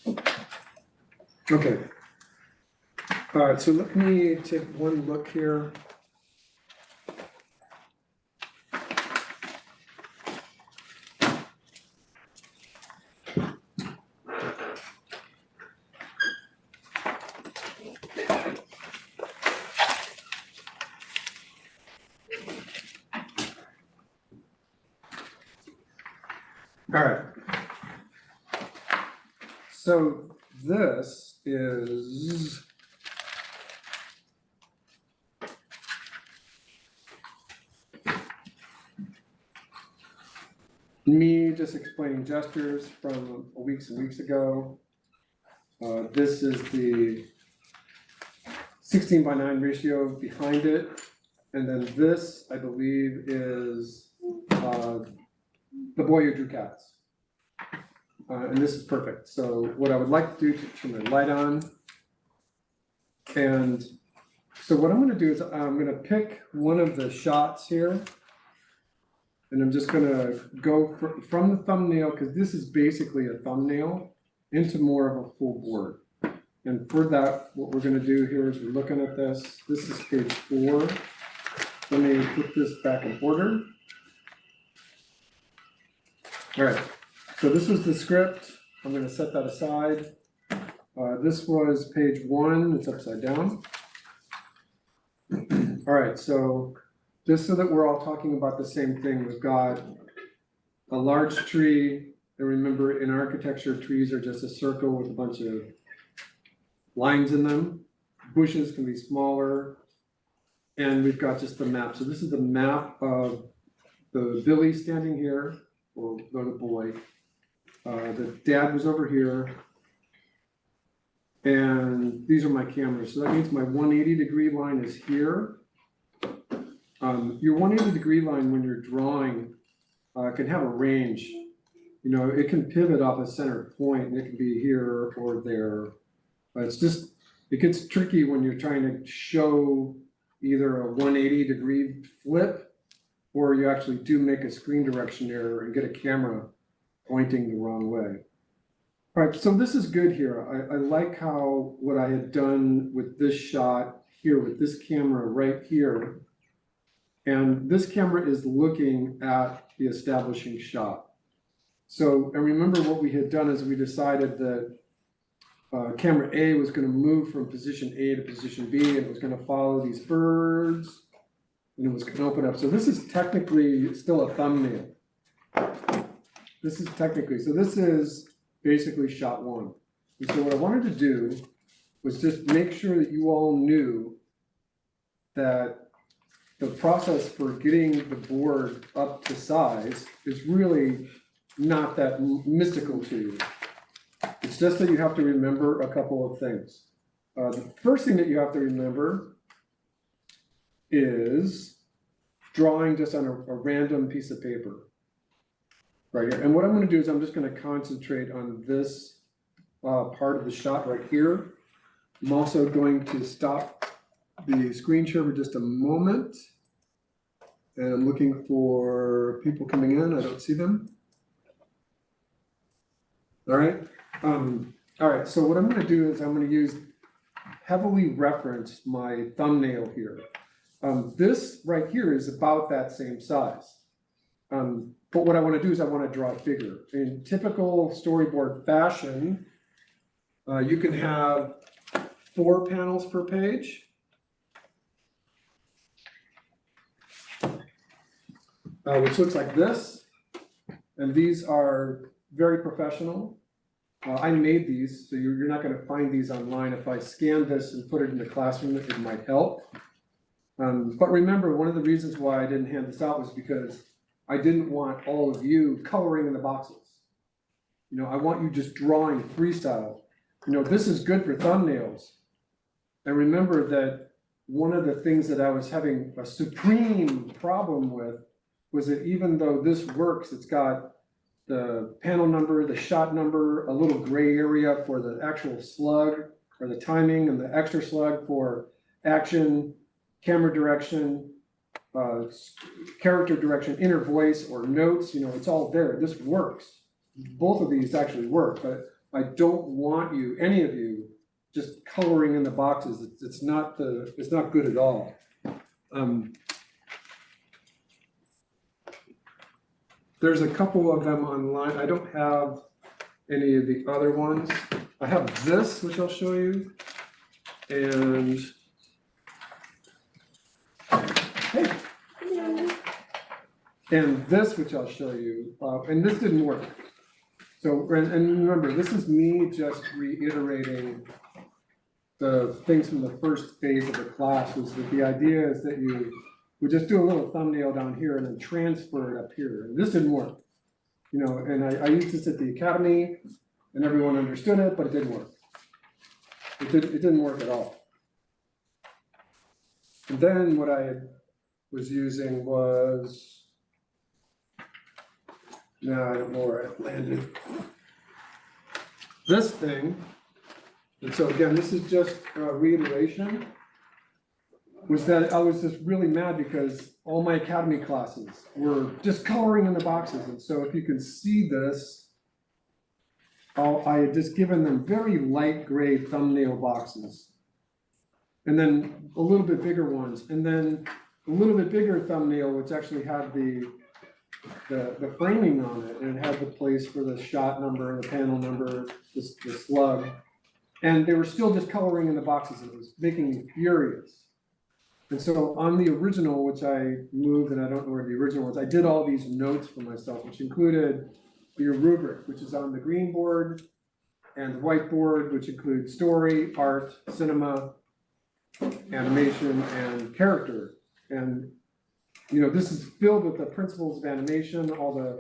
Okay. All right, so let me take one look here. All right. So this is me just explaining gestures from weeks and weeks ago. This is the 16:9 ratio behind it. And then this, I believe, is the boy who drew cats. And this is perfect. So what I would like to do to turn my light on. And so what I'm going to do is I'm going to pick one of the shots here. And I'm just going to go from the thumbnail, because this is basically a thumbnail, into more of a full board. And for that, what we're going to do here is we're looking at this. This is page 4. Let me put this back in order. All right. So this was the script. I'm going to set that aside. This was page 1. It's upside down. All right. So just so that we're all talking about the same thing, we've got a large tree. And remember, in architecture, trees are just a circle with a bunch of lines in them. Bushes can be smaller. And we've got just the map. So this is the map of the Billy standing here, or the boy. The dad was over here. And these are my cameras. So that means my 180-degree line is here. Your 180-degree line, when you're drawing, can have a range. You know, it can pivot off a center point, and it can be here or there. It's just, it gets tricky when you're trying to show either a 180-degree flip, or you actually do make a screen direction error and get a camera pointing the wrong way. All right, so this is good here. I like how what I had done with this shot here, with this camera right here, and this camera is looking at the establishing shot. So, and remember what we had done is we decided that camera A was going to move from position A to position B, and it was going to follow these birds, and it was going to open up. So this is technically still a thumbnail. This is technically, so this is basically shot 1. And so what I wanted to do was just make sure that you all knew that the process for getting the board up to size is really not that mystical to you. It's just that you have to remember a couple of things. The first thing that you have to remember is drawing just on a random piece of paper right here. And what I'm going to do is I'm just going to concentrate on this part of the shot right here. I'm also going to stop the screen share for just a moment. And I'm looking for people coming in. I don't see them. All right. All right, so what I'm going to do is I'm going to use heavily reference my thumbnail here. This right here is about that same size. But what I want to do is I want to draw it bigger. In typical storyboard fashion, you can have 4 panels per page. Which looks like this. And these are very professional. I made these, so you're not going to find these online. If I scan this and put it in the classroom, it might help. But remember, one of the reasons why I didn't hand this out was because I didn't want all of you coloring in the boxes. You know, I want you just drawing freestyle. You know, this is good for thumbnails. And remember that one of the things that I was having a supreme problem with was that even though this works, it's got the panel number, the shot number, a little gray area for the actual slug or the timing, and the extra slug for action, camera direction, character direction, inner voice, or notes. You know, it's all there. This works. Both of these actually work, but I don't want you, any of you, just coloring in the boxes. It's not good at all. There's a couple of them online. I don't have any of the other ones. I have this, which I'll show you, and hey, and this, which I'll show you, and this didn't work. So, and remember, this is me just reiterating the things from the first phase of the class, was that the idea is that you would just do a little thumbnail down here and then transfer it up here. And this didn't work. You know, and I used this at the academy and everyone understood it, but it didn't work. It didn't work at all. And then what I was using was, now I don't know where it landed. This thing, and so again, this is just a reiteration, was that I was just really mad because all my academy classes were just coloring in the boxes. And so if you can see this, I had just given them very light gray thumbnail boxes. And then a little bit bigger ones. And then a little bit bigger thumbnail, which actually had the framing on it, and it had the place for the shot number, the panel number, the slug. And they were still just coloring in the boxes. It was making me furious. And so on the original, which I moved, and I don't know where the original was, I did all these notes for myself, which included your rubric, which is on the green board, and the whiteboard, which includes story, art, cinema, animation, and character. And you know, this is filled with the principles of animation, all the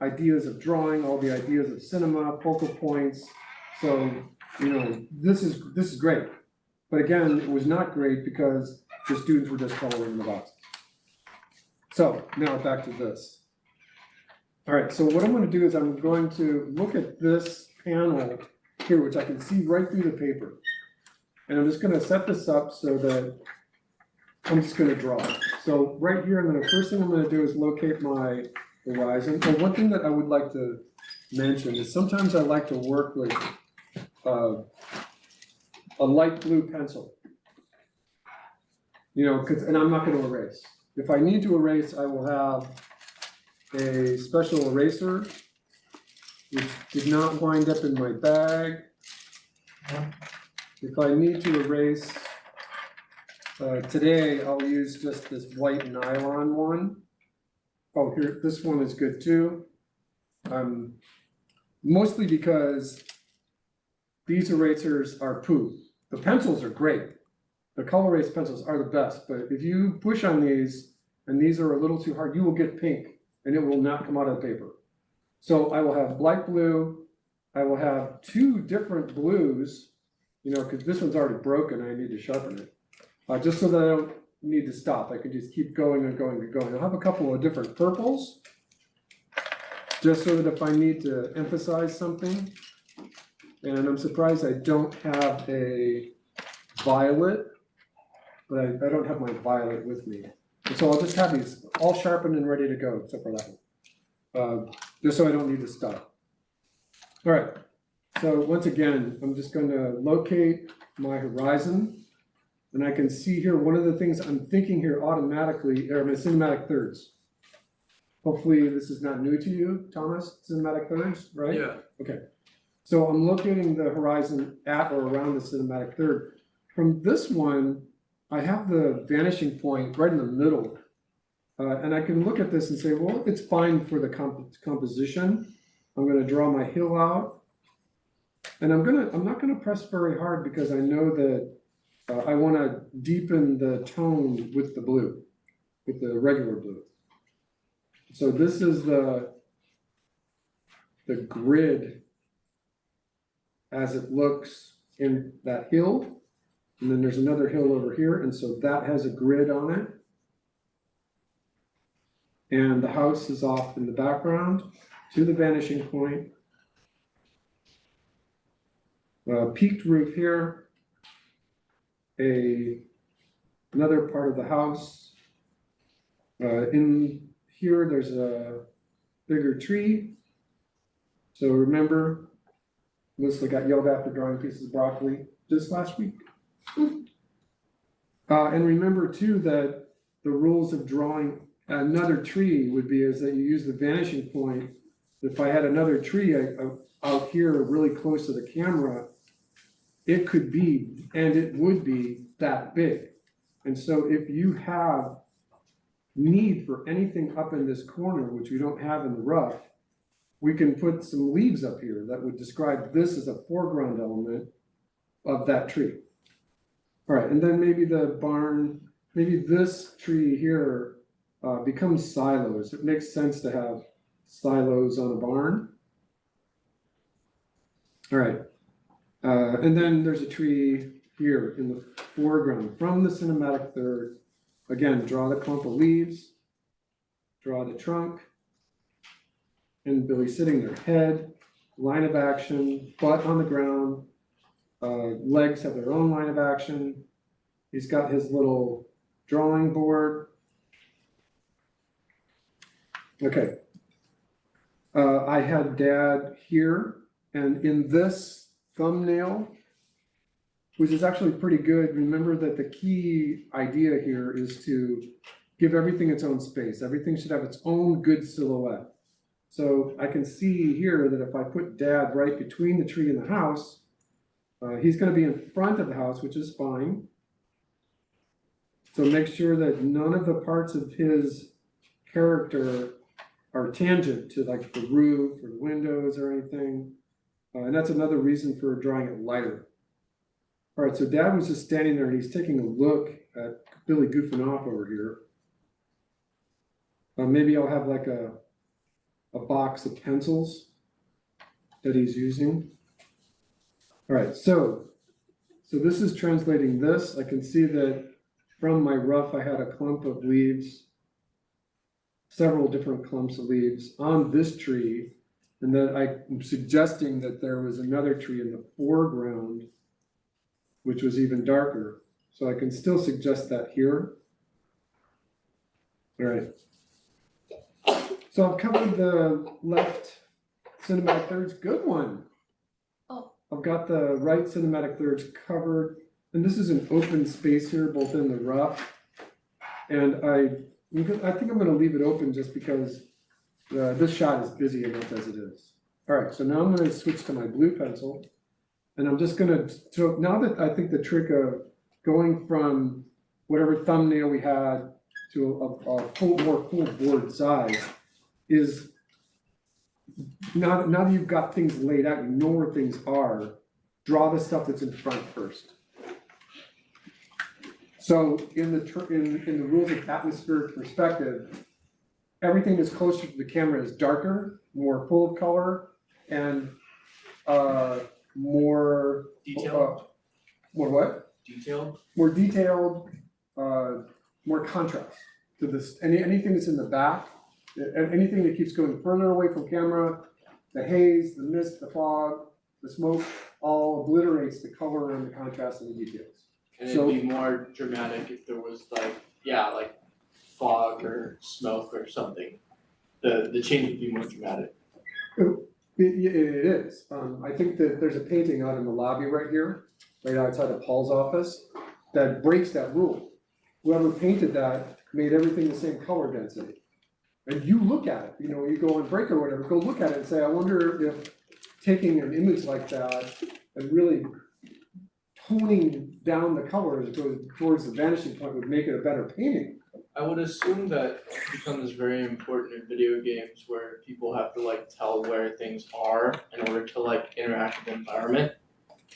ideas of drawing, all the ideas of cinema, focal points. So, you know, this is great. But again, it was not great because the students were just coloring in the boxes. So now back to this. All right, so what I'm going to do is I'm going to look at this panel here, which I can see right through the paper. And I'm just going to set this up so that I'm just going to draw. So right here, first thing I'm going to do is locate my horizon. And one thing that I would like to mention is sometimes I like to work with a light blue pencil. You know, and I'm not going to erase. If I need to erase, I will have a special eraser, which did not wind up in my bag. If I need to erase, today I'll use just this white nylon one. Oh, here, this one is good too. Mostly because these erasers are poo. The pencils are great. The color erase pencils are the best, but if you push on these and these are a little too hard, you will get pink and it will not come out of the paper. So I will have light blue. I will have two different blues, you know, because this one's already broken. I need to sharpen it. Just so that I don't need to stop. I can just keep going and going and going. I'll have a couple of different purples, just so that if I need to emphasize something, and I'm surprised I don't have a violet, but I don't have my violet with me. And so I'll just have these all sharpened and ready to go, except for that one, just so I don't need to stop. All right, so once again, I'm just going to locate my horizon. And I can see here, one of the things I'm thinking here automatically are my cinematic thirds. Hopefully this is not new to you, Thomas, cinematic thirds, right? Yeah. Okay. So I'm locating the horizon at or around the cinematic third. From this one, I have the vanishing point right in the middle. And I can look at this and say, well, it's fine for the composition. I'm going to draw my hill out. And I'm not going to press very hard because I know that I want to deepen the tone with the blue, with the regular blue. So this is the grid as it looks in that hill. And then there's another hill over here. And so that has a grid on it. And the house is off in the background to the vanishing point. Peaked roof here. Another part of the house. In here, there's a bigger tree. So remember, Melissa got yelled at for drawing pieces of broccoli just last week. And remember too that the rules of drawing another tree would be is that you use the vanishing point. If I had another tree out here really close to the camera, it could be, and it would be that big. And so if you have need for anything up in this corner, which we don't have in the rough, we can put some leaves up here that would describe this as a foreground element of that tree. All right, and then maybe the barn, maybe this tree here becomes silos. It makes sense to have silos on a barn. All right, and then there's a tree here in the foreground from the cinematic third. Again, draw the clump of leaves, draw the trunk, and Billy sitting there, head, line of action, butt on the ground, legs have their own line of action. He's got his little drawing board. Okay. I had Dad here, and in this thumbnail, which is actually pretty good, remember that the key idea here is to give everything its own space. Everything should have its own good silhouette. So I can see here that if I put Dad right between the tree and the house, he's going to be in front of the house, which is fine. So make sure that none of the parts of his character are tangent to like the roof or the windows or anything. And that's another reason for drawing it lighter. All right, so Dad was just standing there and he's taking a look at Billy goofing off over here. Maybe I'll have like a box of pencils that he's using. All right, so this is translating this. I can see that from my rough, I had a clump of leaves, several different clumps of leaves on this tree, and that I'm suggesting that there was another tree in the foreground, which was even darker. So I can still suggest that here. All right. So I've covered the left cinematic thirds. Good one. Oh. I've got the right cinematic thirds covered. And this is an open space here, both in the rough. And I think I'm going to leave it open just because this shot is busy enough as it is. All right, so now I'm going to switch to my blue pencil. And I'm just going to, so now that I think the trick of going from whatever thumbnail we had to a more full board size is, now that you've got things laid out, you know where things are, draw the stuff that's in front first. So in the rules of atmospheric perspective, everything that's closer to the camera is darker, more full of color, and more detailed. More what? Detailed. More detailed, more contrast to this. Anything that's in the back, anything that keeps going further away from camera, the haze, the mist, the fog, the smoke, all obliterates the color and the contrast and the details. And it'd be more dramatic if there was like fog or smoke or something. The change would be more dramatic. It is. I think that there's a painting out in the lobby right here, right outside of Paul's office, that breaks that rule. Whoever painted that made everything the same color density. And you look at it, you go on break or whatever, go look at it and say, I wonder if taking an image like that and really toning down the colors towards the vanishing point would make it a better painting. I would assume that becomes very important in video games where people have to tell where things are in order to interact with the environment.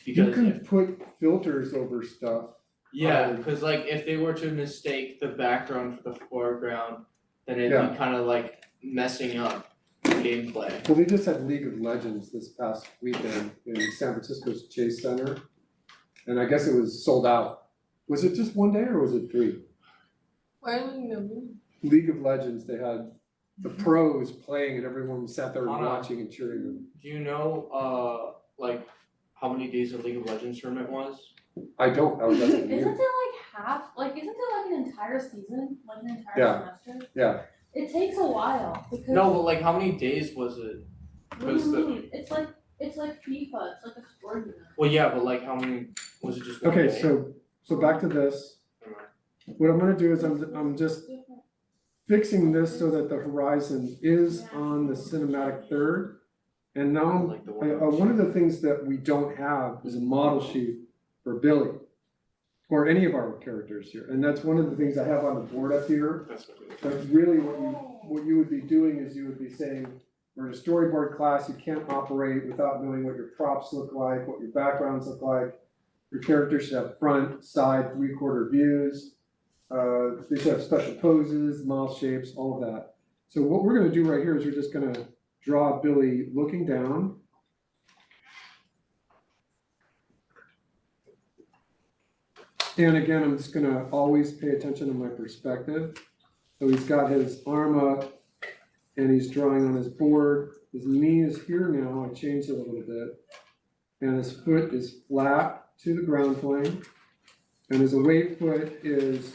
Because you can put filters over stuff. Yeah, because if they were to mistake the background for the foreground, then it'd be kind of messing up the gameplay. Well, they just had League of Legends this past weekend in San Francisco's Chase Center, and I guess it was sold out. Was it just one day or was it 3? League of Legends, they had the pros playing and everyone sat there watching and cheering them. Do you know how many days the League of Legends tournament was? I don't. Isn't it half? Isn't it an entire season? An entire semester? Yeah. It takes a while because. No, but how many days was it? What do you mean? It's It's like FIFA, it's like a sport event. Well, yeah, but like how many, was it just one Okay, day? so back to this. What I'm gonna do is I'm just fixing this so that the horizon is on the cinematic third. And now, Like the one of the things that we don't have is a model sheet for Billy. Or any of our characters here, and that's one of the things I have on the board up here. That's what it is. But really what you would be doing is you would be saying, we're in a storyboard class, you can't operate without knowing what your props look like, what your backgrounds look like. Your characters should have front, side, 3/4 views. They should have special poses, mouth shapes, all of that. So what we're gonna do right here is we're just gonna draw Billy looking down. And again, I'm just gonna always pay attention to my perspective. So he's got his arm up and he's drawing on his board. His knee is here now, I changed it a little bit. And his foot is flat to the ground plane. And his away foot is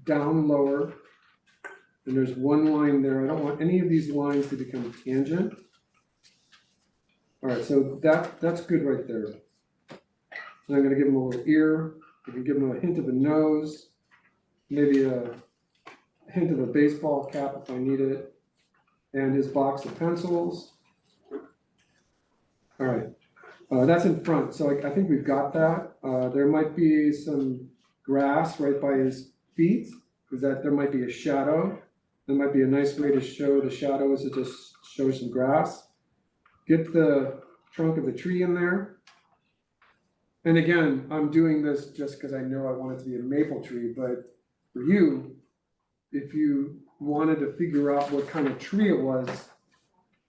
down lower. And there's one line there. I don't want any of these lines to become tangent. All right, so that's good right there. And I'm gonna give him a little ear. I can give him a hint of a nose, maybe a hint of a baseball cap if I need it, and his box of pencils. All right, that's in front, so I think we've got that. There might be some grass right by his feet, because there might be a shadow. That might be a nice way to show the shadows, to just show some grass. Get the trunk of the tree in there. And again, I'm doing this just because I know I want it to be a maple tree, but for you, if you wanted to figure out what kind of tree it was,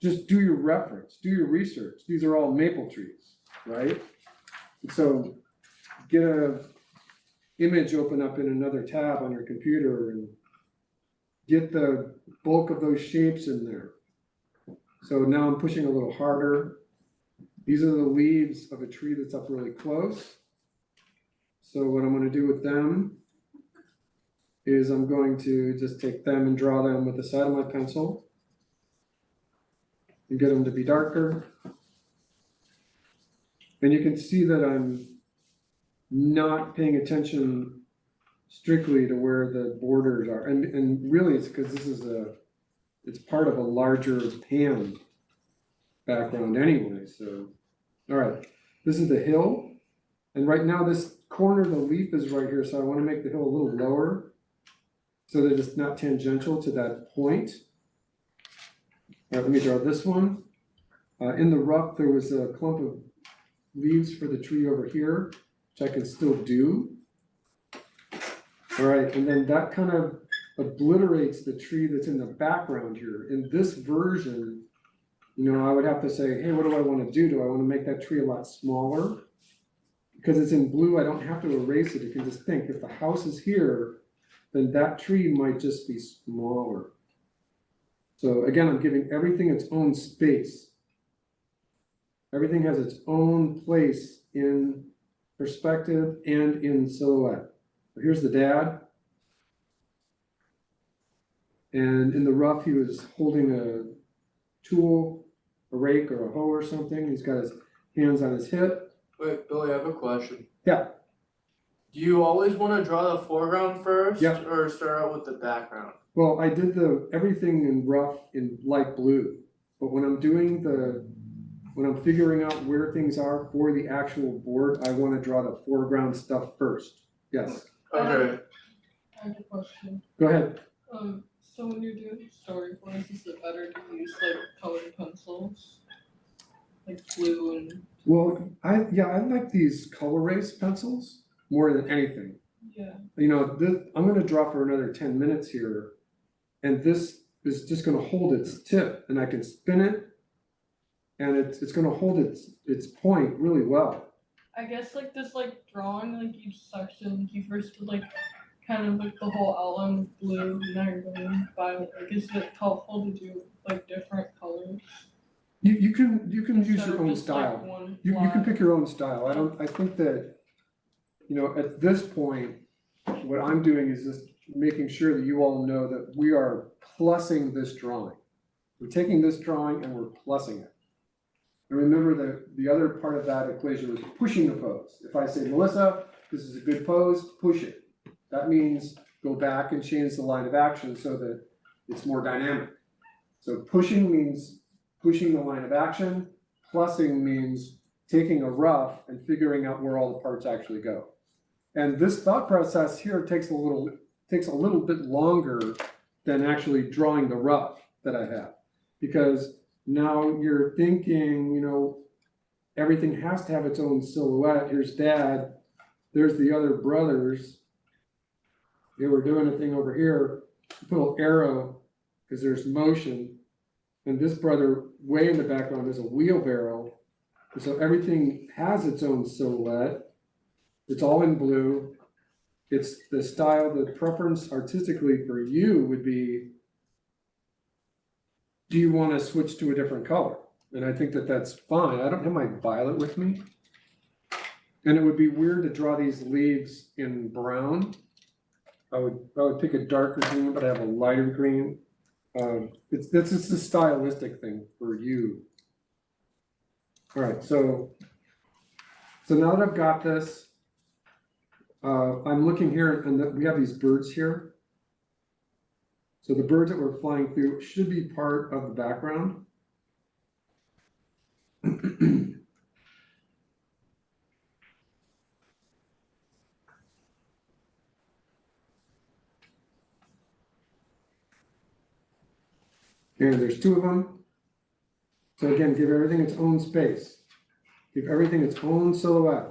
just do your reference, do your research. These are all maple trees, right? And so get a image open up in another tab on your computer and get the bulk of those shapes in there. So now I'm pushing a little harder. These are the leaves of a tree that's up really close. So what I'm gonna do with them is I'm going to just take them and draw them with the side of my pencil and get them to be darker. And you can see that I'm not paying attention strictly to where the borders are. And really it's because it's part of a larger pan background anyway, so. All right, this is the hill. And right now this corner of the leaf is right here, so I want to make the hill a little lower so that it's not tangential to that point. All right, let me draw this one. In the rough, there was a clump of leaves for the tree over here, which I can still do. All right, and then that kind of obliterates the tree that's in the background here. In this version, you know, I would have to say, hey, what do I want to do? Do I want to make that tree a lot smaller? Because it's in blue, I don't have to erase it. You can just think, if the house is here, then that tree might just be smaller. So again, I'm giving everything its own space. Everything has its own place in perspective and in silhouette. Here's the dad. And in the rough, he was holding a tool, a rake or a hoe or something. He's got his hands on his hip. Wait, Billy, I have a question. Yeah. Do you always want to draw the foreground first? Yeah. Or start out with the background? Well, I did everything in rough in light blue, but when I'm figuring out where things are for the actual board, I want to draw the foreground stuff first. Yes, Okay. I have a question. go ahead. So when you're doing storyboards, is it better to use like colored pencils? Like blue and, Well, I like these color erase pencils more than anything. yeah, You know, I'm gonna draw for another 10 minutes here, and this is just gonna hold its tip, and I can spin it, and it's gonna hold its point really well. I guess like this like drawing like each section, like you first did like kind of like the whole outline with blue, and now you're going violet. Like is it helpful to do like different colors? You can use instead your of own just, like, style. one You can flat? pick your own style. I think that, you know, at this point, what I'm doing is just making sure that you all know that we are plussing this drawing. We're taking this drawing and we're plussing it. And remember that the other part of that equation was pushing the pose. If I say, Melissa, this is a good pose, push it. That means go back and change the line of action so that it's more dynamic. So pushing means pushing the line of action, plussing means taking a rough and figuring out where all the parts actually go. And this thought process here takes a little bit longer than actually drawing the rough that I have. Because now you're thinking, you know, everything has to have its own silhouette. Here's Dad, there's the other brothers. They were doing a thing over here, put a little arrow, because there's motion. And this brother, way in the background, is a wheelbarrow. And so everything has its own silhouette. It's all in blue. It's the style, the preference artistically for you would be, do you want to switch to a different color? And I think that that's fine. I don't have my violet with me. And it would be weird to draw these leaves in brown. I would pick a darker green, but I have a lighter green. It's just a stylistic thing for you. All right, so now that I've got this, I'm looking here and we have these birds here. So the birds that we're flying through should be part of the background. And there's two of them. So again, give everything its own space. Give everything its own silhouette.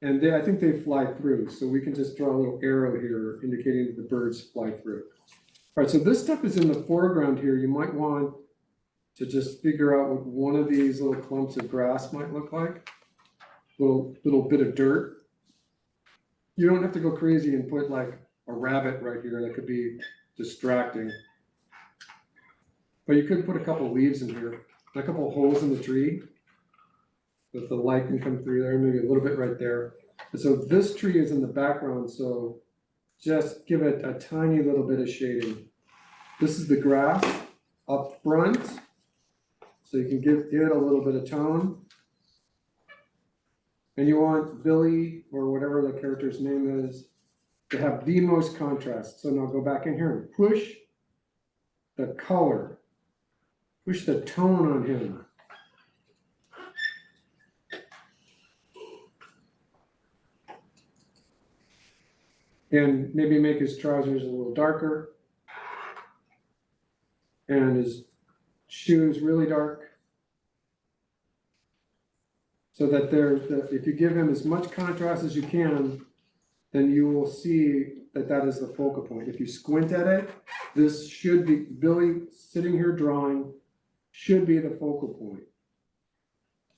And I think they fly through, so we can just draw a little arrow here indicating that the birds fly through. All right, so this stuff is in the foreground here. You might want to just figure out what one of these little clumps of grass might look like. Little bit of dirt. You don't have to go crazy and put like a rabbit right here. That could be distracting. But you could put a couple leaves in here, a couple holes in the tree, that the light can come through there, maybe a little bit right there. And so this tree is in the background, so just give it a tiny little bit of shading. This is the grass up front, so you can give it a little bit of tone. And you want Billy, or whatever the character's name is, to have the most contrast. So now go back in here and push the color. Push the tone on him. And maybe make his trousers a little darker. And his shoes really dark. So that if you give him as much contrast as you can, then you will see that is the focal point. If you squint at it, this should be, Billy sitting here drawing, should be the focal point.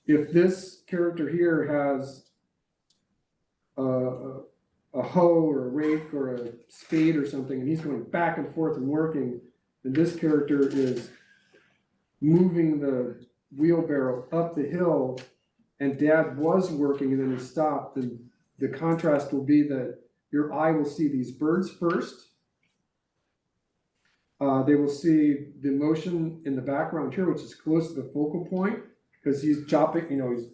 If this character here has a hoe or a rake or a spade or something, and he's going back and forth and working, and this character is moving the wheelbarrow up the hill, and Dad was working and then he stopped, then the contrast will be that your eye will see these birds first. They will see the motion in the background here, which is close to the focal point, because he's chopping, he's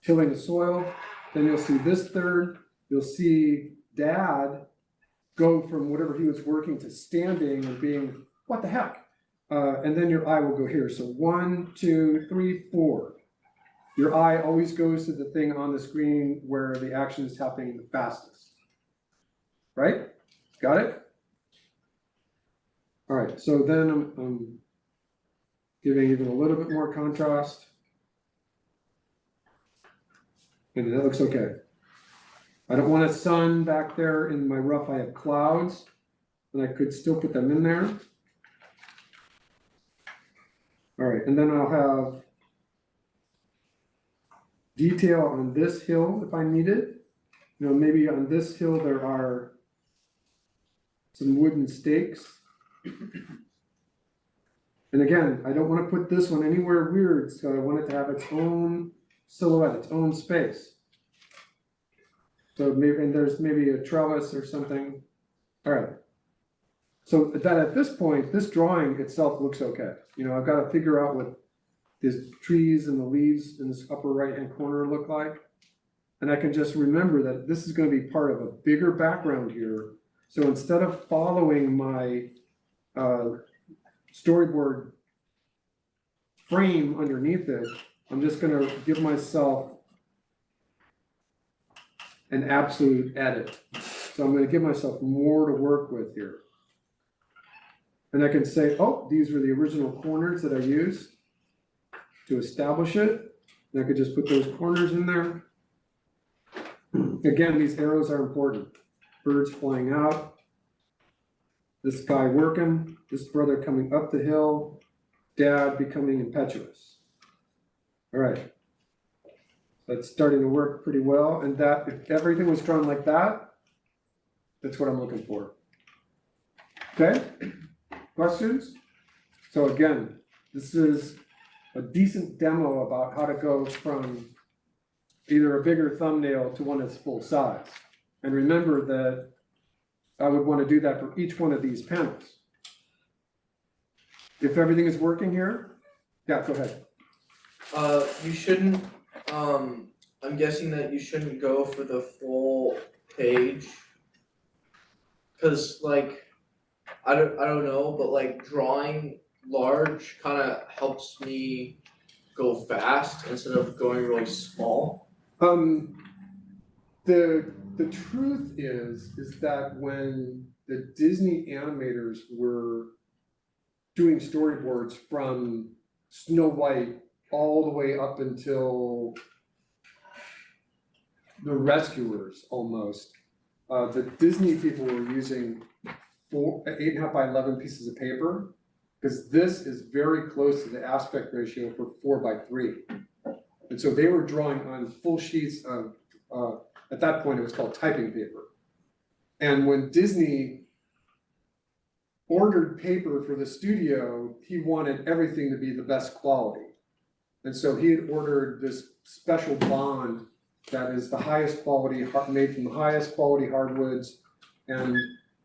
tilling the soil. Then you'll see this third. You'll see Dad go from whatever he was working to standing and being, what the heck? And then your eye will go here. So 1, 2, 3, 4. Your eye always goes to the thing on the screen where the action is happening the fastest. Right? Got it? All right, so then I'm giving even a little bit more contrast. And that looks okay. I don't want a sun back there in my rough. I have clouds, and I could still put them in there. All right, and then I'll have detail on this hill if I need it. Maybe on this hill there are some wooden stakes. And again, I don't want to put this one anywhere weird, so I want it to have its own silhouette, its own space. So maybe, and there's maybe a trellis or something. All right. So that at this point, this drawing itself looks okay. I've got to figure out what the trees and the leaves in this upper right-hand corner look like. And I can just remember that this is gonna be part of a bigger background here. So instead of following my storyboard frame underneath it, I'm just gonna give myself an absolute edit. So I'm gonna give myself more to work with here. And I can say, oh, these were the original corners that I used to establish it. And I could just put those corners in there. Again, these arrows are important. Birds flying out. This guy working, this brother coming up the hill, dad becoming impetuous. All right. That's starting to work pretty well. And that, if everything was drawn like that, that's what I'm looking for. Okay? Questions? So again, this is a decent demo about how to go from either a bigger thumbnail to one that's full size. And remember that I would want to do that for each one of these panels. If everything is working here, yeah, go ahead. You shouldn't, I'm guessing that you shouldn't go for the full page. Cause like, I don't know, but like drawing large kinda helps me go fast instead of going really small. The truth is that when the Disney animators were doing storyboards from Snow White all the way up until the Rescuers almost, the Disney people were using 8.5 by 11 pieces of paper, because this is very close to the aspect ratio for 4 by 3. And so they were drawing on full sheets of, at that point it was called typing paper. And when Disney ordered paper for the studio, he wanted everything to be the best quality. And so he had ordered this special bond that is the highest quality, made from the highest quality hardwoods. And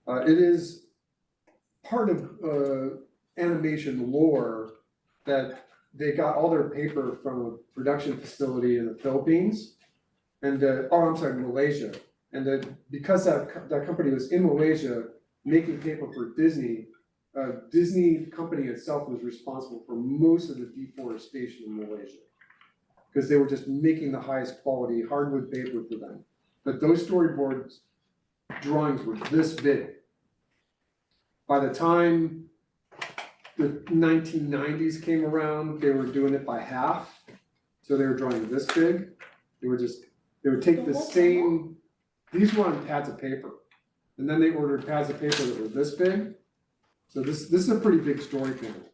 it is part of animation lore that they got all their paper from a production facility in the Philippines. And, Malaysia. And because that company was in Malaysia making paper for Disney, Disney company itself was responsible for most of the deforestation in Malaysia. Because they were just making the highest quality hardwood paper for them. But those storyboards drawings were this big. By the time the 1990s came around, they were doing it by half. So they were drawing this big. They would take the same, these were on pads of paper. And then they ordered pads of paper that were this big. So this is a pretty big story panel.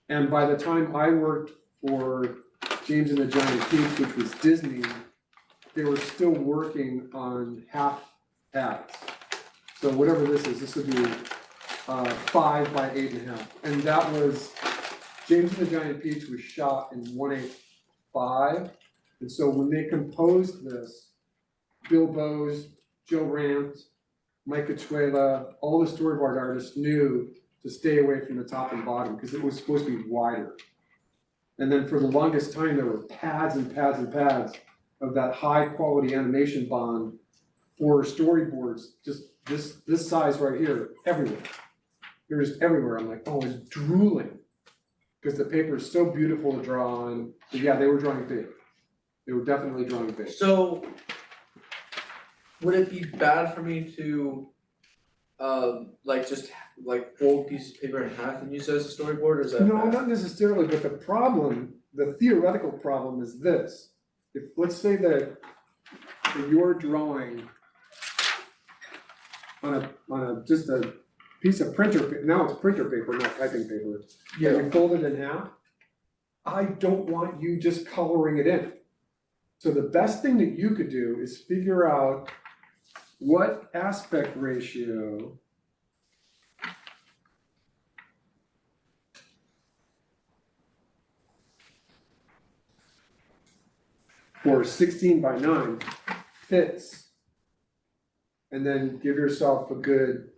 And by the time I worked for James and the Giant Peach, which was Disney, they were still working on half pads. So whatever this would be 5 by 8.5. And that was, James and the Giant Peach was shot in 1/8:5. And so when they composed this, Bill Bowes, Joe Ranft, Mike Cachuela, all the storyboard artists knew to stay away from the top and bottom because it was supposed to be wider. And then for the longest time, there were pads and pads and pads of that high quality animation bond for storyboards, just this size right here, everywhere. It was everywhere. I'm like, oh, it's drooling. Because the paper is so beautiful to draw on. But yeah, they were drawing big. They were definitely drawing big. So, would it be bad for me to, just fold pieces of paper in half and use it as a storyboard, or is that No, bad? not necessarily, but the theoretical problem is this. If, let's say that you're drawing on just a piece of printer, now it's printer paper, not typing paper. And you fold it in half. I don't want you just coloring it in. So the best thing that you could do is figure out what aspect ratio for 16 by 9 fits. And then give yourself a good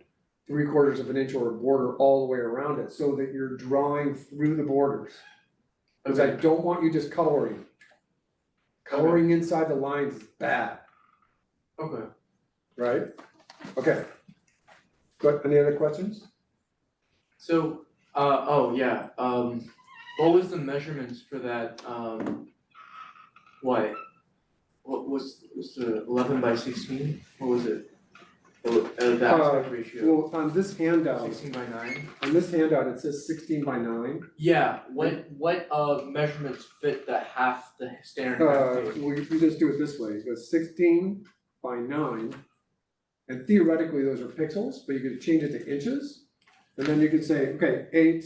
3/4 of an inch or a border all the way around it so that you're drawing through the borders. Cause I Okay. don't want you just coloring. Coloring inside the lines is bad, Okay. right? Okay. But any other questions? So, oh yeah, what was the measurements for that, what? What was the 11 by 16? What was it? The aspect ratio, Well, on this handout, 16 by 9? it says 16:9. Yeah, what measurements fit the standard half page? We just do it this way, it goes 16:9. And theoretically, those are pixels, but you could change it to inches. And then you could say, okay, 8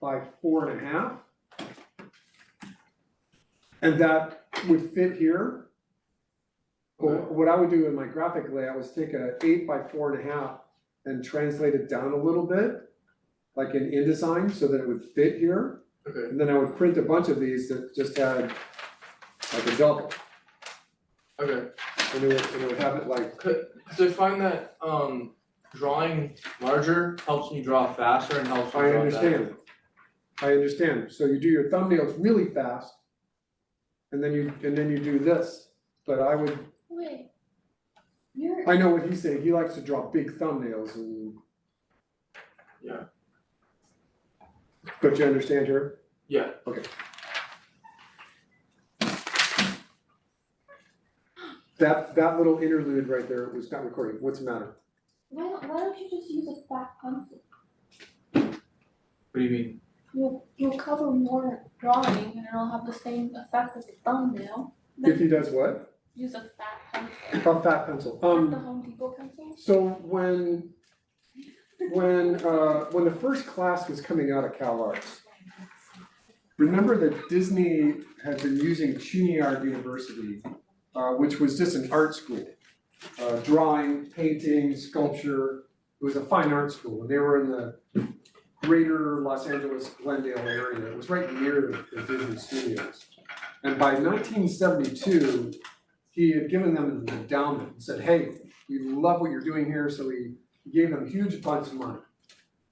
by 4.5. And that would fit here. Well, Okay. what I would do in my graphic layout was take a 8 by 4.5 and translate it down a little bit, like in InDesign, so that it would fit here. Okay, And then I would print a bunch of these that just had like a double, okay, and it would have it like, so I find that, drawing larger helps me draw faster and helps me I draw better. understand, so you do your thumbnails really fast. And then you do this, but I would, Wait. You're, I know what he's saying, he likes to draw big thumbnails and. Yeah. But you understand here? Yeah, That little interlude right there was not recording, what's the matter? why don't you just use a fat pencil? what do you mean? You'll cover more drawing and it'll have the same effect as the thumbnail. If he does what? Use a fat pencil, A fat pencil, like the Home Depot pencils. so when the first class was coming out of Cal Arts, remember that Disney had been using Chouinard University, which was just an art school. Drawing, painting, sculpture, it was a fine art school, and they were in the greater Los Angeles, Glendale area, it was right near the Disney Studios. And by 1972, he had given them an endowment and said, hey, we love what you're doing here, so he gave them huge bunch of money.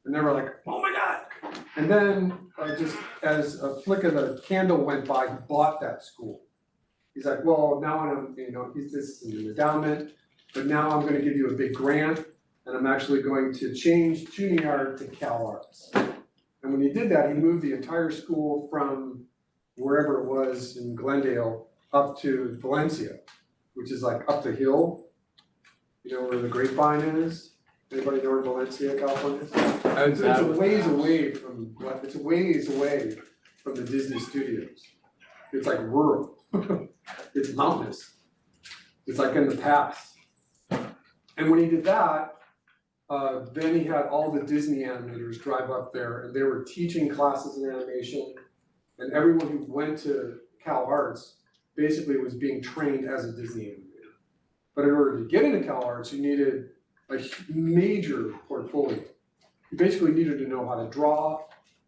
And they were like, oh my God. And then, just as a flick of the candle went by, he bought that school. He's like, well, now I'm, this is an endowment, but now I'm gonna give you a big grant, and I'm actually going to change Chouinard to Cal Arts. And when he did that, he moved the entire school from wherever it was in Glendale up to Valencia, which is like up the hill. You know where the Grapevine is? Anybody know where Valencia, California is? It's a ways away from, the Disney Studios. It's like rural, it's mountainous. It's like in the past. And when he did that, then he had all the Disney animators drive up there and they were teaching classes in animation. And everyone who went to Cal Arts basically was being trained as a Disney animator. But in order to get into Cal Arts, you needed a major portfolio. You basically needed to know how to draw,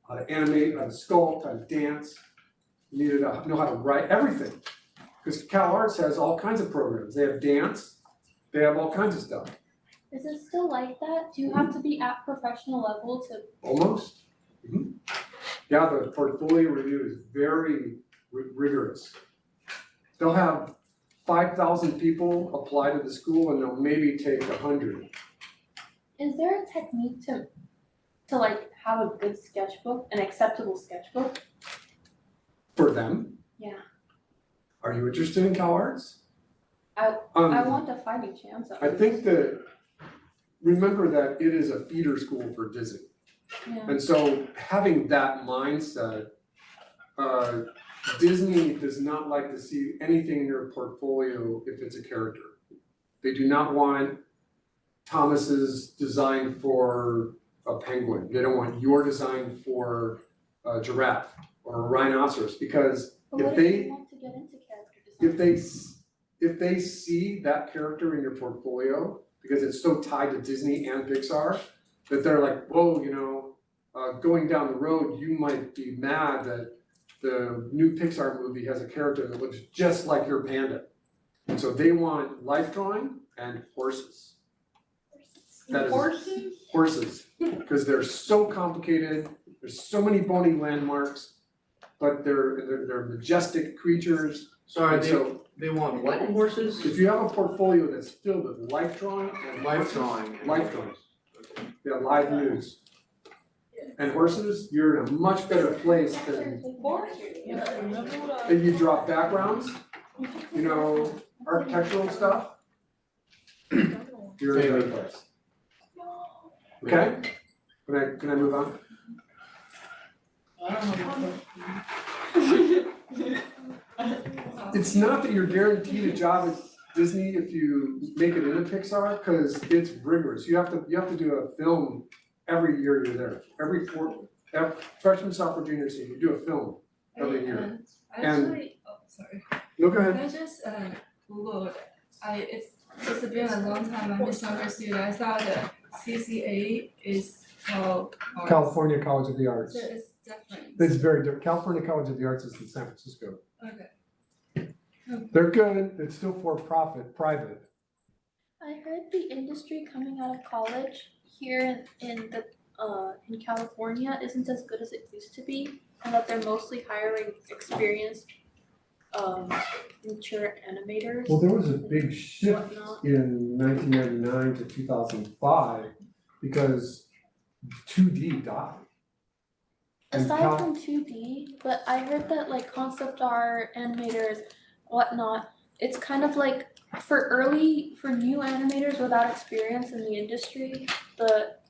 how to animate, how to sculpt, how to dance. You needed to know how to write everything. Because Cal Arts has all kinds of programs. They have dance, they have all kinds of stuff. Is it still like that? Do you have to be at professional level to? Almost. Mhm. Yeah, the portfolio review is very rigorous. They'll have 5,000 people apply to the school and they'll maybe take 100. Is there a technique to like have a good sketchbook, an acceptable sketchbook? For them? Yeah. Are you interested in Cal Arts? I Um, want a fighting chance at I least. think that, remember that it is a feeder school for Disney. Yeah. And so having that mindset, Disney does not like to see anything in your portfolio if it's a character. They do not want Thomas's design for a penguin. They don't want your design for a giraffe or a rhinoceros, because But if what if they, you want to get into character design? if they see that character in your portfolio, because it's so tied to Disney and Pixar, that they're like, whoa, going down the road, you might be mad that the new Pixar movie has a character that looks just like your panda. And so they want life drawing and horses. That is- Horses? Horses, because they're so complicated, there's so many bony landmarks. but they're majestic creatures. Sorry, And so they want what in horses? if you have a portfolio that's filled with life drawing and Life drawing. life drawings, yeah, live news. And horses, you're in a much better place than if you drop backgrounds, you know, architectural stuff. You're in a better place. Okay? Can I move on? I don't have a question. It's not that you're guaranteed a job at Disney if you make it into Pixar, cause it's rigorous. You have to do a film every year you're there. Freshman, sophomore, junior, senior, you do a film every year. Actually, oh, sorry. No, go ahead. I just Googled. It's been a long time. I misunderstood. I thought the CCA is called arts. California College of the Arts. So it's different. It's very different. California College of the Arts is in San Francisco. Okay. They're good. It's still for profit, private. I heard the industry coming out of college here in California isn't as good as it used to be, and that they're mostly hiring experienced mature animators. Well, there was a big shift Whatnot. in 1999 to 2005 because 2D died. And Aside from 2D, but I heard that like concept art, animators, whatnot, it's kind of like for new animators without experience in the industry,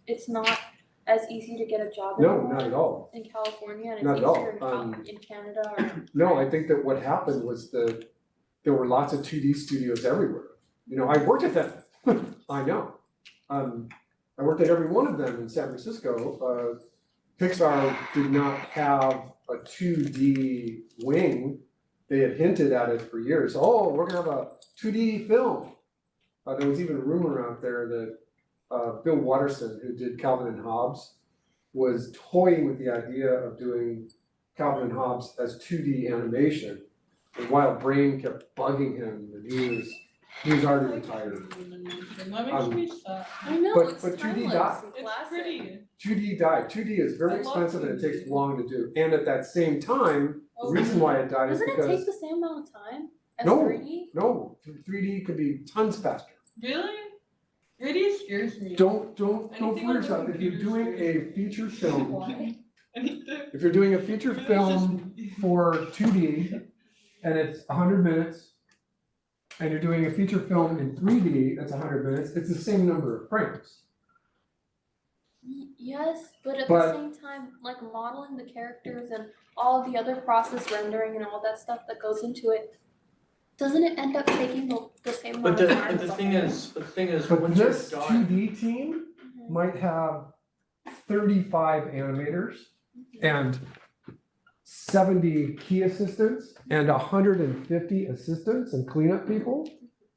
it's not as easy to get a job No, anymore not at all. in California, and Not it's at all. easier in Canada or. No, I think that what happened was there were lots of 2D studios everywhere. You know, I worked at them. I know. I worked at every one of them in San Francisco. Pixar did not have a 2D wing. They had hinted at it for years. Oh, we're gonna have a 2D film. There was even a rumor out there that Bill Watterson, who did Calvin and Hobbes, was toying with the idea of doing Calvin and Hobbes as 2D animation. And Wild Brain kept bugging him, and he was already retired. That makes me sad. I know, But- it's but 2D timeless died. and It's classic. pretty. 2D died. 2D is very I love expensive and it 2D. takes long to do. And at that same time, the Oh, reason why it died is Doesn't it take because, the same amount of time as No. 3D? no, 3D could be tons faster. Really? 3D scares me. Don't Anything fool on yourself. If you're computers doing a feature film, Why? Anything. if you're doing a feature It's film just- for 2D and it's 100 minutes, and you're doing a feature film in 3D that's 100 minutes, it's the same number of frames. Yes, but at But- the same time, like modeling the characters and all the other process rendering and all that stuff that goes into it, doesn't it end up taking the same amount But of the time? but the as a thing whole? is But once you're this done, 2D team Mhm. might have 35 animators and 70 key assistants and 150 assistants and cleanup people.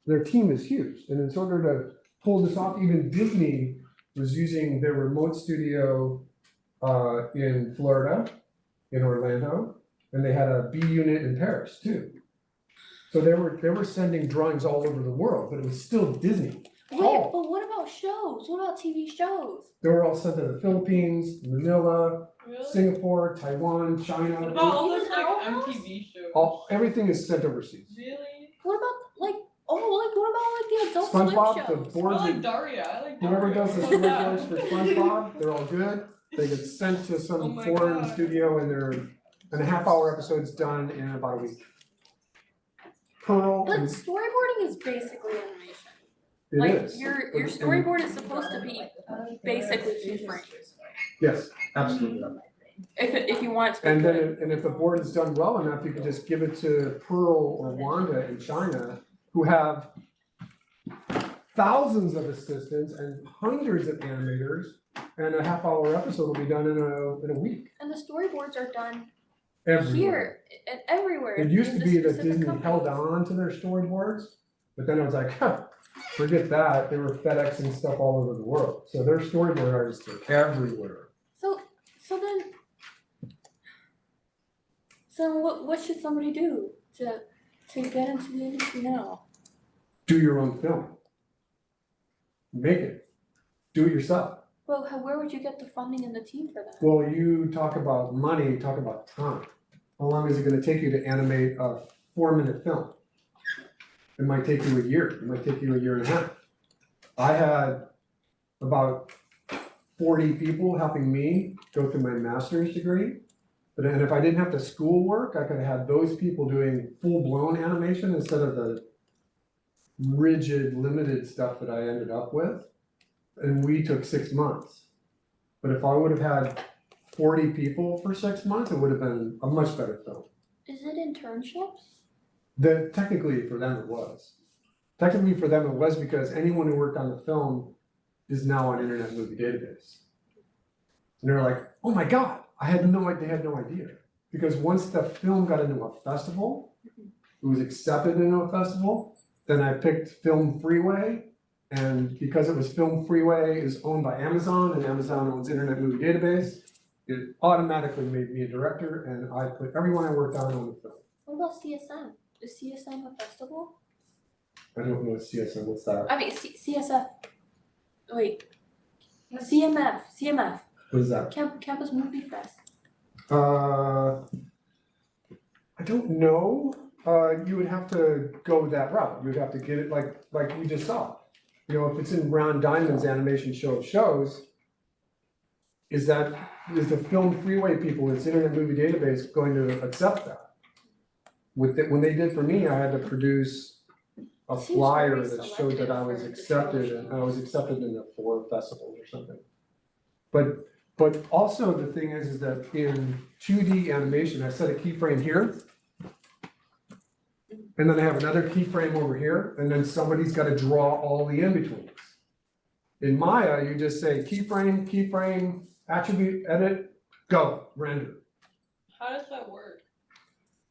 Their team is huge. And in order to pull this off, even Disney was using their remote studio in Florida, in Orlando, and they had a B unit in Paris too. So they were sending drawings all over the world, but it was still Disney. Wait, Oh. but what about shows? What about TV shows? They were all sent to the Philippines, Manila, Really? Singapore, Taiwan, China. What about all those Even like Owl House? MTV shows? Everything is sent overseas. Really? What about like what about like the Adult SpongeBob, Swim the shows? board I like that, Daria. I like whoever Daria. does the storyboards for SpongeBob, they're all good. They get sent to Oh some my foreign God. studio and a half-hour episode's done in about a week. Pearl, But and storyboarding is basically animation. it Like is. your And- storyboard is supposed to be basically 2 frames. Yes, absolutely. If you want it to be And good. then, and if the board is done well enough, you can just give it to Pearl or Wanda in China, who have thousands of assistants and hundreds of animators, and a half-hour episode will be done in a week, And the storyboards are done everywhere. here and everywhere. It used in to the be that specific Disney held companies. on to their storyboards, but then it was like, huh, forget that, they were FedExing stuff all over the world. So their storyboard artists are everywhere. So what should somebody do to get into the industry now? Do your own film. Make it. Do it yourself. Well, where would you get the funding and the team for that? Well, you talk about money, talk about time. how long is it gonna take you to animate a 4-minute film? It might take you a year, it might take you a year and a half. I had about 40 people helping me go through my master's degree. But and if I didn't have to schoolwork, I could have had those people doing full-blown animation instead of the rigid, limited stuff that I ended up with. And we took 6 months. But if I would have had 40 people for 6 months, it would have been a much better film. Is it internships? Technically for them it was. Technically for them it was because anyone who worked on the film is now on Internet Movie Database. And they're like, oh my God, they had no idea. Because once the film got into a festival, it was accepted into a festival, then I picked Film Freeway. And because it was Film Freeway is owned by Amazon and Amazon owns Internet Movie Database, it automatically made me a director and I put everyone I worked on the film. What about CSM? Is CSM a festival? I don't know what CSM, what's that? I mean, CSF. Wait. CMF. What is that? Campus Movie Fest. I don't know. You would have to go that route. You would have to get it like you just saw. You know, if it's in Ron Diamond's animation show of shows, is the Film Freeway people, this Internet Movie Database going to accept that? When they did for me, I had to produce a Seems flyer very that showed that I was selective for accepted and I was accepted in the 4 festivals or something. But also the thing is that in 2D animation, I set a keyframe here. And then I have another keyframe over here, and then somebody's gotta draw all the in-betweens. In Maya, you just say keyframe, attribute, edit, go, render. How does that work?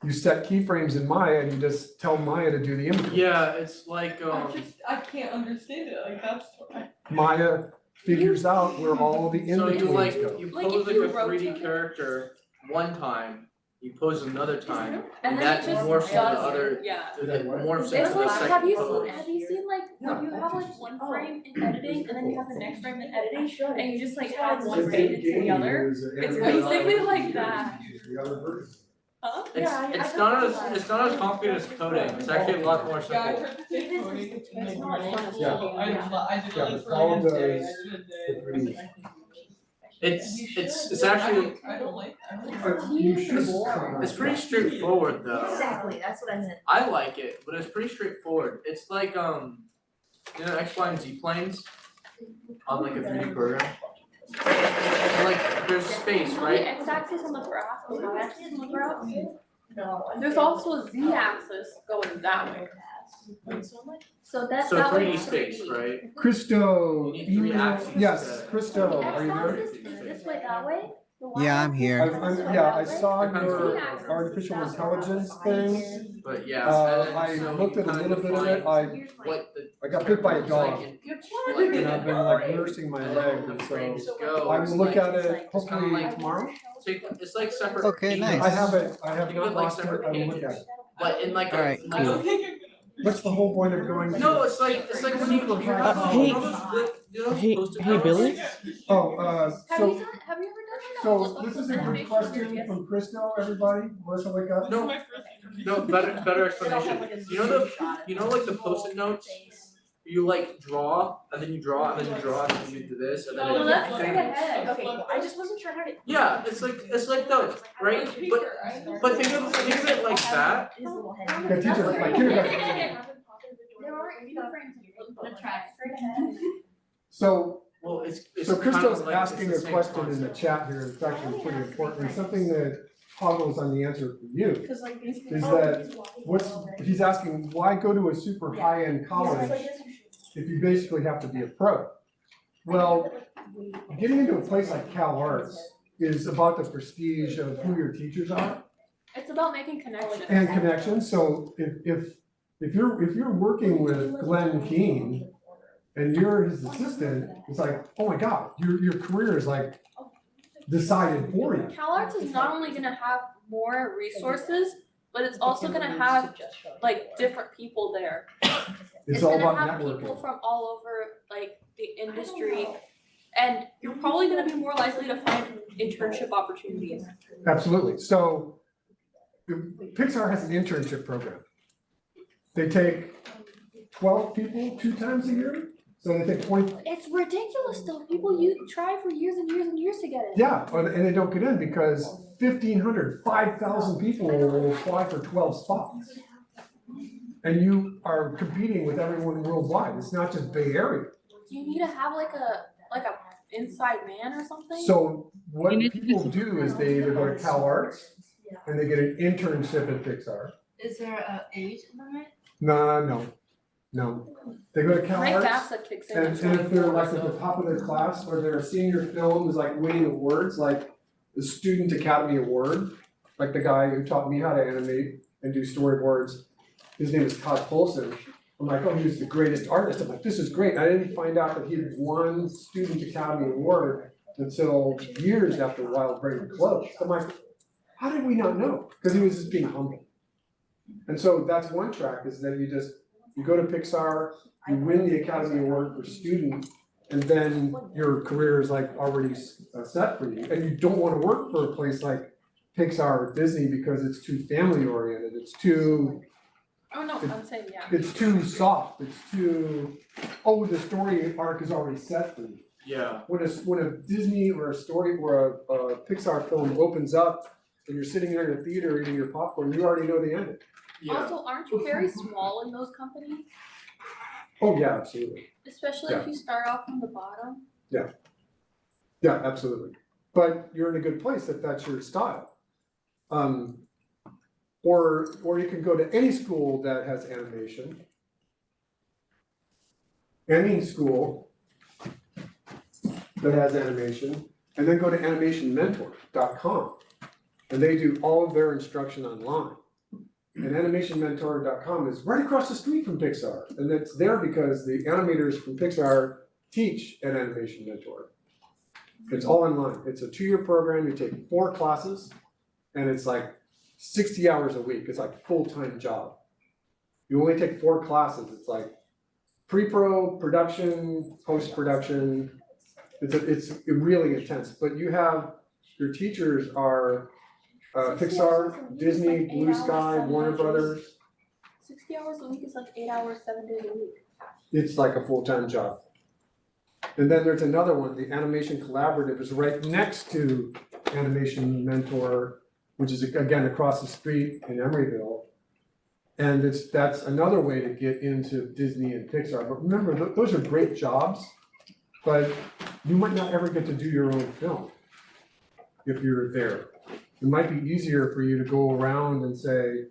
You set keyframes in Maya and you just tell Maya to do the in-betweens. Yeah, it's like, I can't understand it, like that's what Maya figures out where all the so in-betweens you like, go. you Like pose if like you a 3D rotate it. character one time, you pose another time, And and then that it just morphs into does it. other, Yeah. it morphs It's into the like, second have you pose. seen like when you have like one frame in editing and then you have the next frame in editing and you just like add one frame into the other? It's basically like that. Huh? It's not as complicated as coding, it's actually a lot more Yeah, I simple. tried to take coding in like middle school. Yeah. I did Yeah, it but for all like a day, those- I did a day. It's actually, I don't like But you should. it's pretty straightforward though. Exactly, that's what I meant. I like it, but it's pretty straightforward. It's like, you know, X, Y, and Z planes on like a 3D program. And, like, there's space, The right? x-axis on the graph, the y-axis on the graph. No. There's also a z-axis going that way. So that So that way 3D it's space, 3D. right? Christo, You need 3 email, axes yes, to- Christo, The are you there? x-axis is this way that way. The Yeah, I'm y-axis here. is this way Yeah, that I way. saw Depends your on the- artificial intelligence thing. But yeah, I and so looked you at a kinda little bit of it, define what the I got bit by a character looks dog. like Good And I've been like nursing my leg, the and frames so go. I will look at it It's kinda hopefully like- tomorrow. It's like separate Okay, pages. nice. I have not Think of it like lost it, separate I will look at pages. it. But in like a, Alright, in I like don't a- think I'm What's the whole point of going to? no, it's like when you have hey. you know those Hey, post-it hey, notes? Billy? Oh, Have so, you ever done so this is a good question from Christo, everybody, let's look up. No. my first. No, better explanation. You know like the post-it notes? You like draw, and then you draw, and then you draw, and then you do this, and then Oh, it that's changes. straight ahead. Okay, well, I just wasn't sure how to. Yeah, it's like those, right? But think of it like that. Yeah, teacher, like kindergarten. There are two frames in the track, straight ahead. So, Well, it's so kind of Christo's like- asking it's a the same question in the concept. chat here, it's actually pretty important, and something that toggles on the answer for you. Cause like these. Is that he's asking, why go to a super high-end college if you basically have to be a pro? Well, getting into a place like Cal Arts is about the prestige of who your teachers are It's about making connections. and connections, so if you're working with Glenn Keane and you're his assistant, it's like, oh my God, your career is like decided for you. CalArts is not only gonna have more resources, but it's also gonna have like different people there. It's all about gonna have people networking. from all over like the industry, and you're probably gonna be more likely to find internship opportunities. Absolutely, so Pixar has an internship program. They take 12 people 2 times a year, so they take 20, It's ridiculous though, people try for years and years and years to get in. yeah, and they don't get in because 1,500, 5,000 people will apply for 12 spots. And you are competing with everyone worldwide, it's not just Bay Area. Do you need to have like a inside man or something? So what You need to people do is they either go to Cal Arts and they get an internship at Pixar. Is there a age limit? No. They go to Cal My Arts. FAFSA kicks in And at if they're 24, like at so- the top of their class, or their senior film is like winning awards, like the Student Academy Award, like the guy who taught me how to animate and do storyboards, his name is Todd Polson. I'm like, oh, he was the greatest artist. I'm like, this is great. I didn't find out that he had won Student Academy Award until years after Wild Brain closed. I'm like, how did we not know? Because he was just being humble. And so that's one track, is that you go to Pixar, you win the Academy Award for student, and then your career is like already set for you. And you don't want to work for a place like Pixar or Disney because it's too family oriented, it's too Oh no, I'm saying, yeah. it's too soft, it's too, oh, the story arc is already set for you. Yeah. When a Disney or a story or a Pixar film opens up and you're sitting there in a theater eating your popcorn, you already know the ending. Yeah. Also, aren't you very small in those companies? Oh, yeah, absolutely. Especially if you start off from the bottom? Yeah, absolutely. But you're in a good place if that's your style. Or you can go to any school that has animation. Any school that has animation, and then go to animationmentor.com. And they do all of their instruction online. And animationmentor.com is right across the street from Pixar. And it's there because the animators from Pixar teach at Animation Mentor. It's all online. It's a 2-year program. You take 4 classes and it's like 60 hours a week. It's like a full-time job. You only take 4 classes. It's like pre-pro, production, post-production. It's really intense, but you have, your teachers are Pixar, Disney, Blue Sky, Warner Brothers. 60 hours a week is like 8 hours, 7 days a week. It's like a full-time job. And then there's another one, the Animation Collaborative is right next to Animation Mentor, which is again across the street in Emeryville. And that's another way to get into Disney and Pixar. But remember, those are great jobs, but you might not ever get to do your own film if you're there. It might be easier for you to go around and say,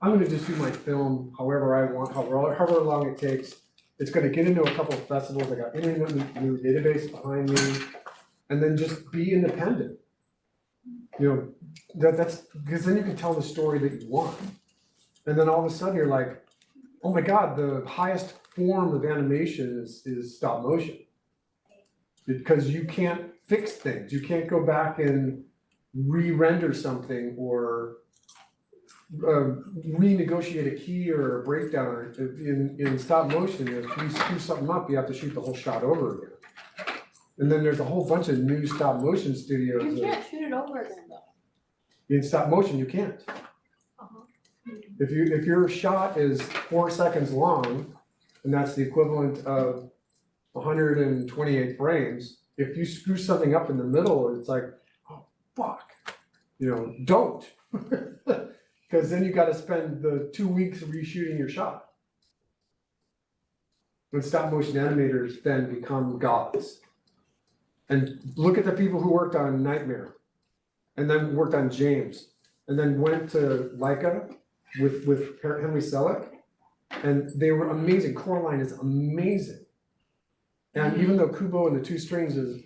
I'm gonna just do my film however I want, however long it takes. It's gonna get into a couple of festivals, I got Internet New Database behind me, and then just be independent. You know, that's, because then you can tell the story that you want. And then all of a sudden you're like, oh my God, the highest form of animation is stop motion. Because you can't fix things, you can't go back and re-render something or renegotiate a key or a breakdown. In stop motion, if you screw something up, you have to shoot the whole shot over again. And then there's a whole bunch of new stop motion studios. You can't shoot it over again though. In stop motion, you can't. If your shot is 4 seconds long, and that's the equivalent of 128 frames, if you screw something up in the middle, it's like, oh, fuck. You know, don't. Because then you gotta spend the 2 weeks reshooting your shot. When stop motion animators then become gods. And look at the people who worked on Nightmare, and then worked on James, and then went to Leica with Henry Selick, and they were amazing. Coraline is amazing. And even though Kubo and the Two Strings is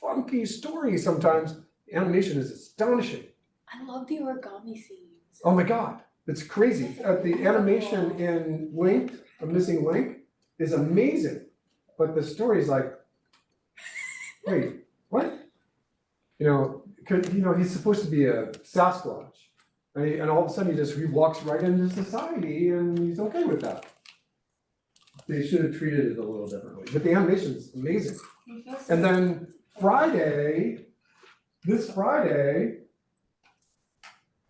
funky story sometimes, animation is astonishing. I love the origami scenes. Oh my God, it's crazy. The animation in Link, A Missing Link, is amazing. But the story is like, wait, what? You know, he's supposed to be a Sasquatch. And all of a sudden he walks right into society and he's okay with that. They should have treated it a little differently, but the animation is amazing. And then this Friday,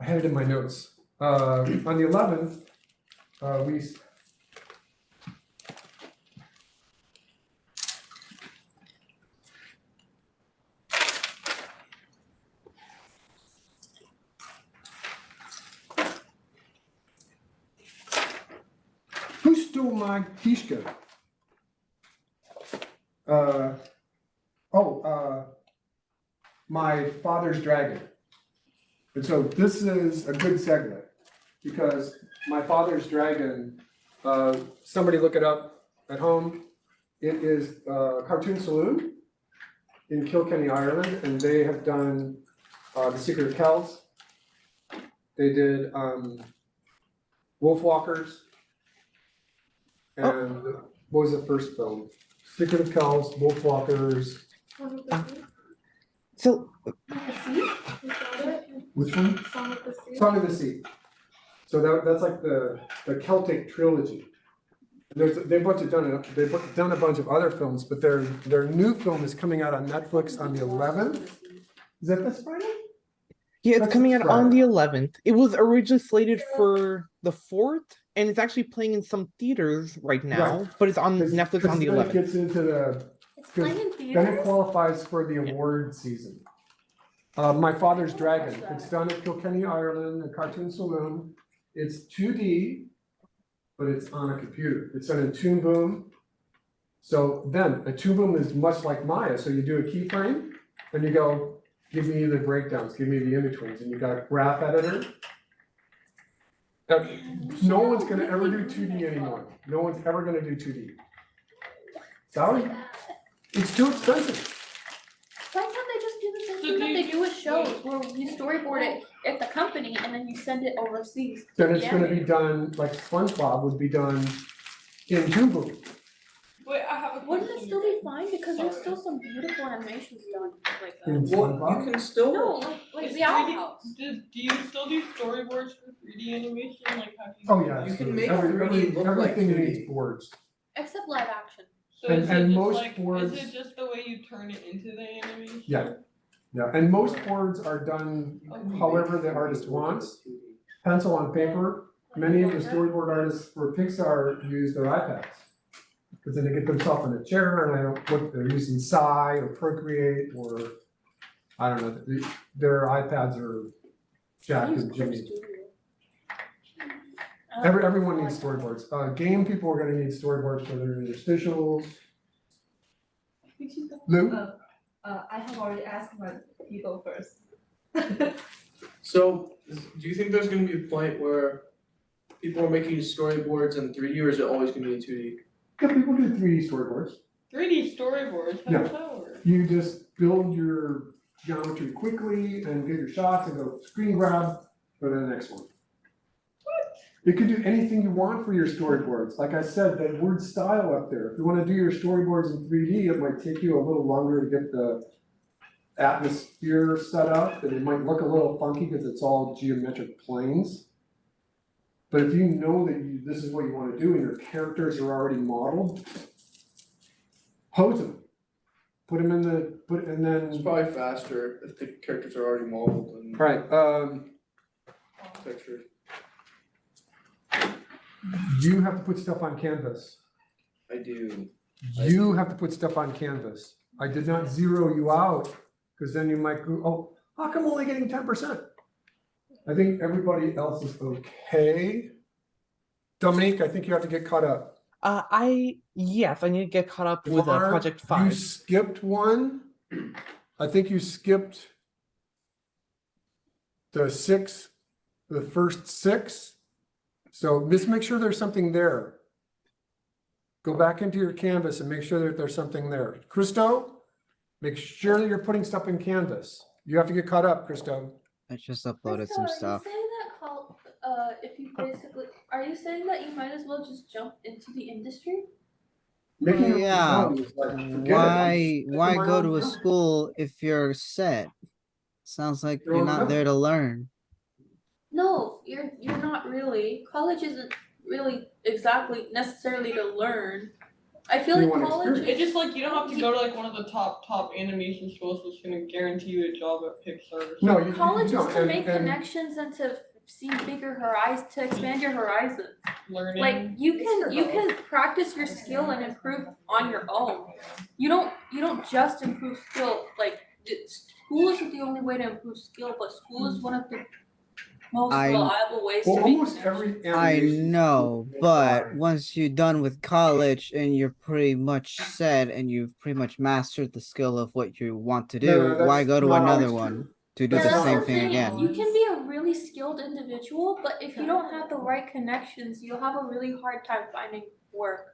I had it in my notes. On the 11th, we. Who stole my Kishka? My father's dragon. And so this is a good segue, because my father's dragon, somebody look it up at home. It is Cartoon Saloon in Kilkenny, Ireland, and they have done The Secret of Kells. They did Wolfwalkers. And what was the first film? Secret of Kells, Wolfwalkers. So Which one? Song of the Sea. Song of the Sea. So that's like the Celtic trilogy. They've done a bunch of other films, but their new film is coming out on Netflix on the 11th. Is that this Friday? yeah, it's That's coming out on Friday. the 11th. It was originally slated for the 4th, and it's actually playing in some theaters right now, but it's on Netflix on the 11th. It gets into the, It's playing in then it theaters? qualifies for the award season. My Father's Dragon, it's done at Kilkenny, Ireland, a Cartoon Saloon. It's 2D, but it's on a computer. It's done in Toon Boom. So then, a Toon Boom is much like Maya, so you do a keyframe, and you go, give me the breakdowns, give me the in-betweens, and you got a graph editor. No one's gonna ever do 2D anymore. No one's ever gonna do 2D. Sorry, it's too expensive. Why can't they just do the same So thing that do they you- do with shows, where you storyboard it at the company and then you send it overseas? Then it's gonna be done, like SpongeBob would be done in Toon Boom. Wait, I have a question. Wouldn't it still be fine, because there's still some beautiful animations done like that? In SpongeBob. can still. No, like Is the Owl 3D House. Do you still do storyboards for 3D animation? Like how do you? Oh, yeah. You can so make every- 3D look like everything 2D. needs boards. Except live action. So And- is and it just most like, boards- is it just the way you turn it into the animation? Yeah. Yeah, and most boards are done however the artist wants. Pencil on paper. Many of the storyboard artists for Pixar use their iPads. Because then they get themselves in a chair and I don't, what, they're using Psy or Procreate or, I don't know, their iPads are Jack Use and Clip Jimmy. Studio. Everyone needs storyboards. Game people are gonna need storyboards for their interstitials. Lou? I have already asked my people first. So, do you think there's gonna be a point where people are making storyboards in 3D, or is it always gonna be in 2D? Yeah, people do 3D storyboards. 3D storyboards, how Yeah. does that work? You just build your geometry quickly and get your shots and go screen grab, go to the next one. You can do anything you want for your storyboards. Like I said, that word style up there. If you wanna do your storyboards in 3D, it might take you a little longer to get the atmosphere set up, and it might look a little funky because it's all geometric planes. But if you know that this is what you wanna do and your characters are already modeled, pose them. Put them in the, and then. It's probably faster if the characters are already modeled and Right, textured. you have to put stuff on canvas. I do. You have to put stuff on canvas. I did not zero you out, because then you might go, oh, how come I'm only getting 10%? I think everybody else is okay. Dominique, I think you have to get caught up. Yes, I need to get caught up with Mark, Project You 5. skipped one. I think you skipped the first six. So just make sure there's something there. Go back into your canvas and make sure that there's something there. Christo, make sure that you're putting stuff in canvas. You have to get caught up, Christo. I just uploaded some stuff. Are you saying that if you basically, are you saying that you might as well just jump into the industry? Making your own Yeah. film is like, forget it. Why my go own to a film. school if you're set? Sounds like Your you're own not film. there to learn. No, you're not really. College isn't really exactly necessarily to learn. I feel You like want college experience. It's just like you don't have to go to like one of the top animation schools that's gonna guarantee you a job at Pixar. Or No, something. you college is don't, to and- make and- connections and to see bigger horizons, to expand your horizons. Learning. Like you can practice your skill and improve on your own. You don't just improve skill, like school isn't the only way to improve skill, but school is one of the most I- reliable ways Well, to make almost connections. every I animation know, school but requires- once you're done with college and you're pretty much set and you've pretty much mastered the skill of what you want to No, do, why that's go to not another always one true. to do Yeah, the that's same the thing thing. again? You can be a really skilled individual, but if you don't have the right connections, you'll have a really hard time finding work.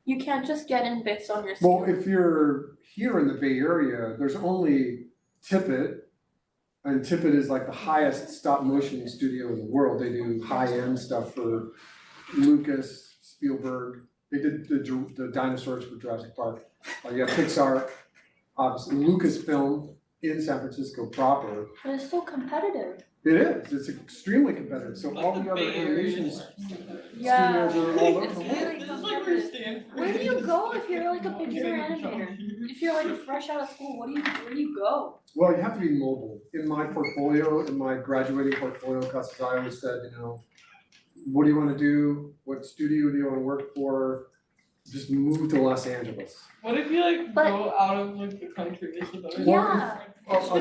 You can't just get in based on your Well, skills. if you're here in the Bay Area, there's only Tippett. And Tippett is like the highest stop motion studio in the world. They do high-end stuff for Lucas, Spielberg. They did the dinosaurs for Jurassic Park. You have Pixar, obviously Lucasfilm in San Francisco proper. But it's so competitive. It is, it's extremely competitive. So all the other animations Yeah. studios are all over It's the world. really This is like where competitive. Stanford Where do you is. go if you're like a beginner animator? If you're like fresh out of school, where do you go? Well, you have to be mobile. In my portfolio, in my graduating portfolio classes, I always said, what do you wanna do? What studio do you wanna work for? Just move to Los Angeles. What if you like But- go out of like the country? Is it better? Yeah.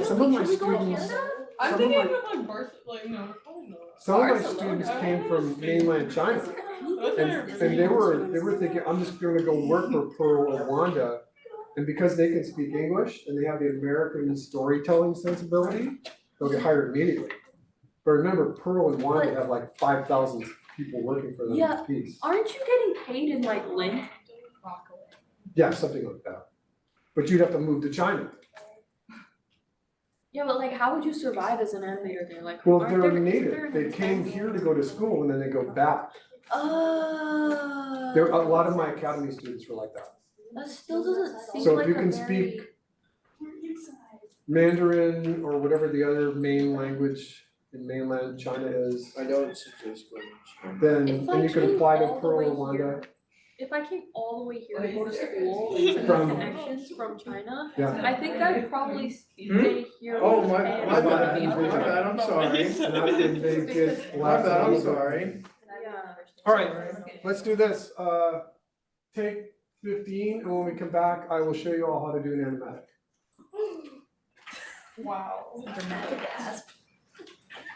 Some of my Should we go to students, Canada? I'm some of thinking my- of like no, probably not. some of my Barcelona. students came from mainland China. Those And, are and very they were thinking, I'm just gonna go work for Pearl or Wanda. And because they can speak English and they have the American storytelling sensibility, they'll get hired immediately. But remember, Pearl and Wanda have like 5,000 people working for them Yeah. each piece. Aren't you getting paid in like Link? Yeah, something like that. But you'd have to move to China. Yeah, but like how would you survive as an animator there? Like Well, aren't they're there- native. They came here to go to school and then they go back. Oh. A lot of my academy students were like that. That still doesn't seem So if like you a can very- speak Mandarin or whatever the other main language in mainland China is, I know it's just going then If I you can came apply to all the Pearl way or Wanda. here- If I came all the way here to go to school and make From- connections from China, Yeah. I think I'd probably stay here. Oh, with my Japan. bad, my bad, I'm sorry. Not if they get My left bad, I'm out. sorry. Yeah. Alright, let's do this. Take 15 and when we come back, I will show you all how to do an animatic. Wow.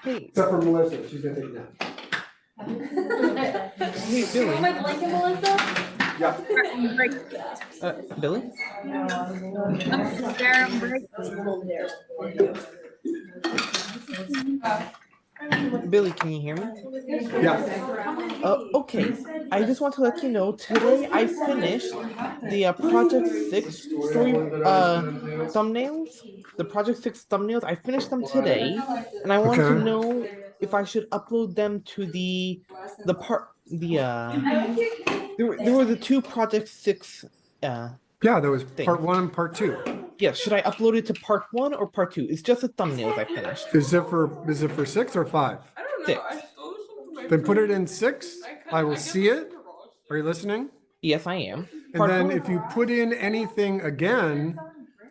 Hey, Except for Melissa, she's gonna take a nap. hey, You Billy. want my blanket, Melissa? Yeah. Billy? Billy, can you hear me? Yeah. Okay. I just want to let you know today I finished the Project 6 story thumbnails. The Project 6 thumbnails. I finished them today, and I wanted to Okay. know if I should upload them to there were the two Project 6 Yeah, there was Thing. part 1 and part 2. yeah, should I upload it to part 1 or part 2? It's just the thumbnails I finished. Is it for 6 or 5? I don't know. Six. I stole this one from my Then put it friend. in 6. kinda- I will guess see it's it. in the garage. Are you listening? Yes, I am. And Part then one? if you put in anything again,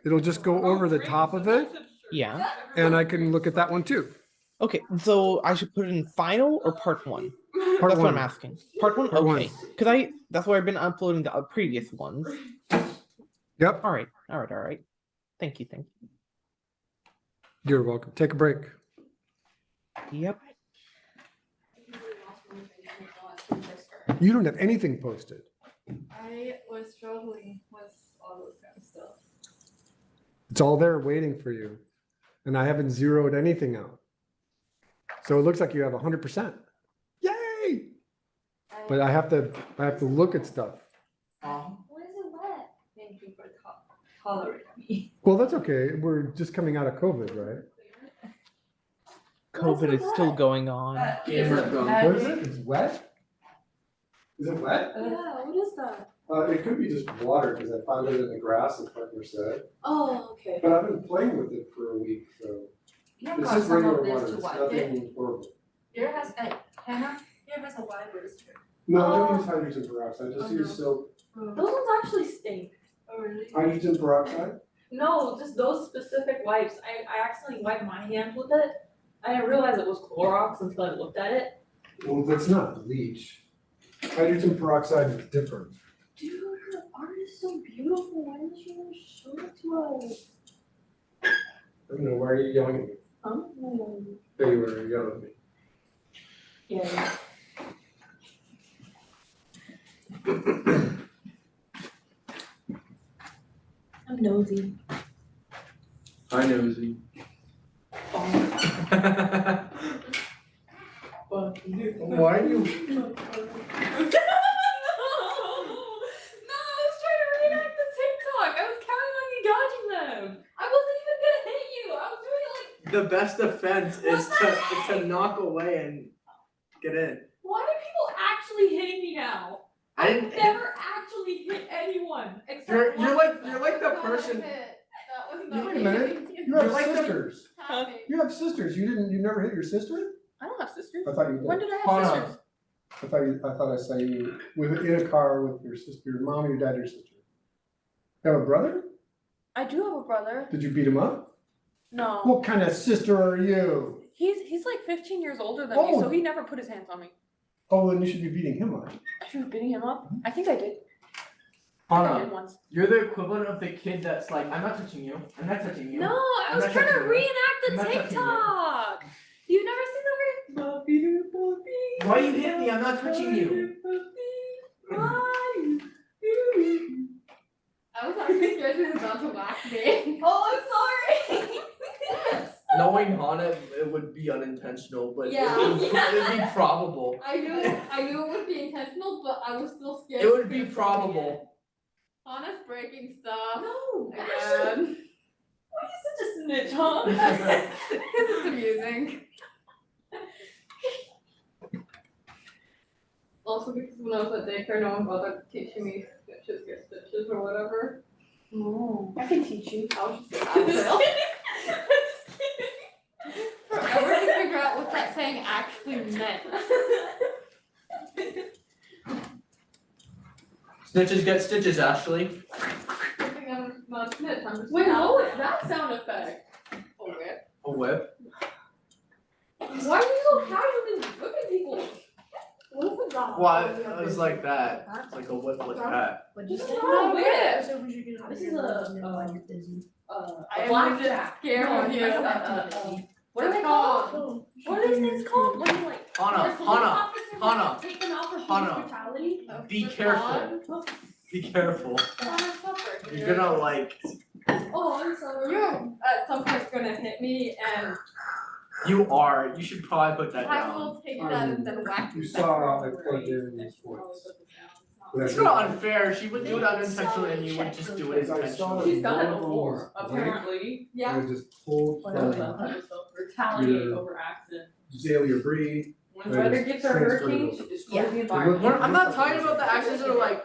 it'll just go over the top of it, Yeah. and I can look at that one too. Okay, so I should put it in final or part 1? Part That's what I'm 1. asking. Part 1? Part one. Okay. Because that's why I've been uploading the previous ones. Yep, All right. Thank you. you're welcome. Take a break. Yep. You don't have anything posted. I was struggling with all those kind of stuff. It's all there waiting for you. And I haven't zeroed anything out. So it looks like you have 100%. Yay! But I have to look at stuff. Why is it wet? Thank you for tolerating me. Well, that's okay. We're just coming out of COVID, right? COVID is still going on. What is it? It's wet? Is it wet? Yeah, what is that? It could be just water because I found it in the grass, as Parker said. Oh, okay. But I've been playing with it for a week, so You have it's got just some regular of water. this It's to wipe it. nothing horrible. Here has a Hannah, here has a wipers too. No, I don't use hydrogen peroxide. I just use soap. Those ones actually stink. Oh, really? Hydrogen peroxide? No, just those specific wipes. I accidentally wiped my hands with it. I didn't realize it was Clorox until I looked at it. Well, that's not bleach. Hydrogen peroxide is different. Dude, the art is so beautiful. Why didn't you show it to us? I don't know, why are you yelling at me? Huh? There you were yelling at me. Yeah. I'm nosy. Hi, Nosy. Why are you? No, I was trying to reenact the TikTok. I was counting on you dodging them. I wasn't even gonna hit you. I was doing it like. The best defense is to knock away and get in. Why are people actually hitting me now? I I've didn't- never actually hit anyone except You're one like person. you're like the person. Wait a minute, you You're have like the- sisters. You have sisters. You never hit your sister? I don't have sisters. I thought you did. When did I Hold have on. sisters? I thought I saw you in a car with your sister, your mom, your dad, your sister. You have a brother? I do have a brother. Did you beat him up? No. What kind of sister are you? He's like 15 years older than me, Oh. so he never put his hands on me. Oh, then you should be beating him up. I should be beating him up. I think I did. Hold I did on. once. You're the equivalent of the kid that's like, I'm not touching you. I'm not touching you. No, I I'm was not trying to touching you. reenact I'm the not touching you. TikTok. You've never seen the Why you hit me? I'm not touching you. I was actually scared she was about to whack me. Oh, I'm sorry. Knowing Hana, it would be unintentional, but Yeah. it'd be probable. I knew it would be intentional, but I was still scared. It would be probable. Hannah's breaking stuff. No, Ashley, Again. why are you such a snitch, huh? Because it's amusing. Also because when I was at daycare, no one bothered teaching me stitches or whatever. Oh, I can teach you. I was just like, I will. I worked to figure out what that saying actually meant. Snitches get stitches, Ashley. I think I'm not a snitch, I'm just. Wait, out what was there. that sound effect? Oh, whip. A whip. Why are you so casually whipping people? What was that? Why? It was like that. It's like a whip like that. This is Oh, not a whip. whip. This is I am blackjack. scared of you. What are they called? What are these things called? When you like. Hana, there's Hana, police officers Hana, that take them out for Hana. police brutality. Be careful. Be careful. You're gonna like. Oh, I'm sorry. You're at some point gonna hit me and You are. You should probably put that I down. will take that and then whack You you. saw I plugged in sports. It's not unfair. She would do it unintentionally, and you would just do it Because I saw intentionally. She's done it one of before, those apparently. Yeah. I just pulled from Retaliate Yeah. over accident. Azalea Bree. When I weather just gets her transferred hurricane, it she over. destroys the It environment. looked- I'm not talking about the actions that are like,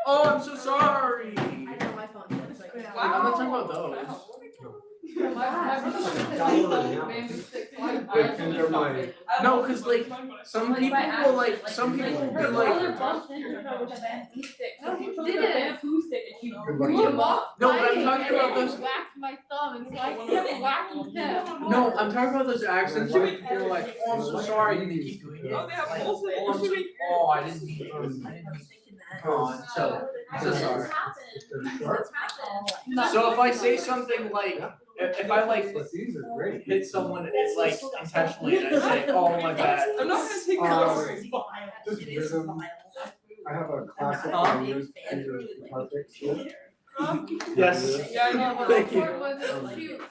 oh, I'm so sorry. I know my phone feels like. I'm not talking about those. My brother was hit my phone, made me sick, so I And they're mine. No, 'cause, like, some people will like, some people will be Her like, brother bumped into her with a bamboo stick. No, She he took didn't. the bamboo stick and she Good luck. beat him up. no, but I'm talking about And those. he whacked my thumb, and so I kept whacking him. No, I'm talking about those accidents where people are like, oh, I'm so sorry, and they keep doing it. Oh, they have Like, holes in it. oh, I'm so- oh, I didn't mean it. I didn't mean it. Oh, so, I'm so sorry. So if I say something like, if I like But these are great. hit someone and it's like intentionally and I say, oh my bad. I'm not gonna take Just rhythm. I have a classic Huh? I use in the project. Yes. Yeah, I know, but Thank the you. point was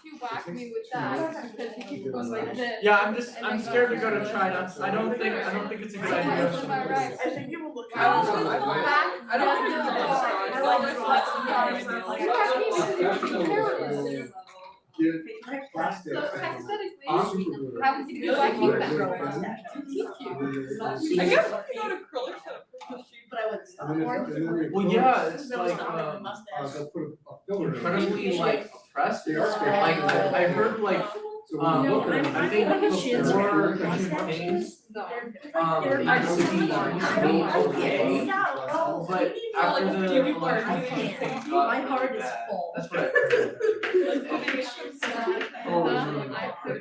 she whacked me with that, because he keeps going like this. Yeah, I'm scared to go to China. I don't think it's a good Am I idea. right? I think it will look. I don't think it's going back. I don't think it's I going Give plastic. So hypothetically, Super how would you do like you back? To teach you. glue. I guess if you got acrylic to But I wouldn't stop. And then Well, yeah, it's like they'll put a filler in it. incredibly like oppressed. They are Like I heard like So when you look at them, I think like a before mustache. she came, I just think okay, but after the election, things got My heart really is bad. full. That's what I heard.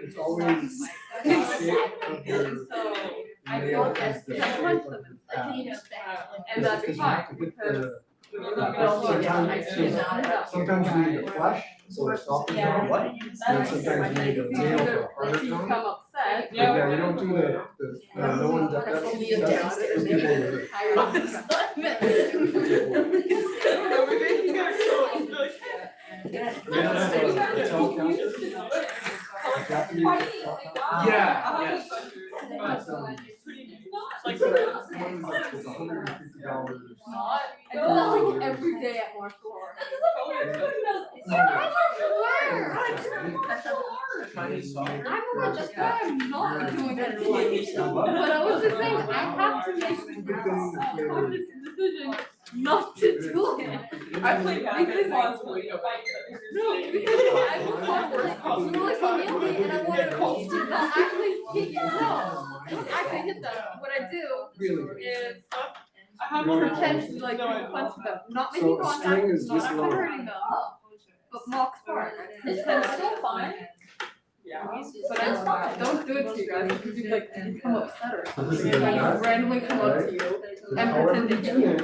It's always the shape of your nail is the shape of your path. And that'd be fine, because Sometimes you need a flesh, so it's softer tone. What? And sometimes you need a nail for a harder you tone. become upset. Yeah, we don't do no one does, that's those people with Yeah, yes. Like $150. I do that like every day at martial arts. Chinese soccer. I'm not just I'm not doing it. But I was just saying, I have to make a conscious decision not to do it. I played basketball once. No, because I was constantly, you like nailed it and I wanted to not actually hit you. No, I don't actually hit them. What I do is pretend to like punch them, not making So a string contact, is not this actually long. hurting them, but mock sport. It's still fine. Yeah. But I don't do it to you guys because you like you become upset or So this is something. the And I nut, randomly come up to you and however pretend you to do hit you. it,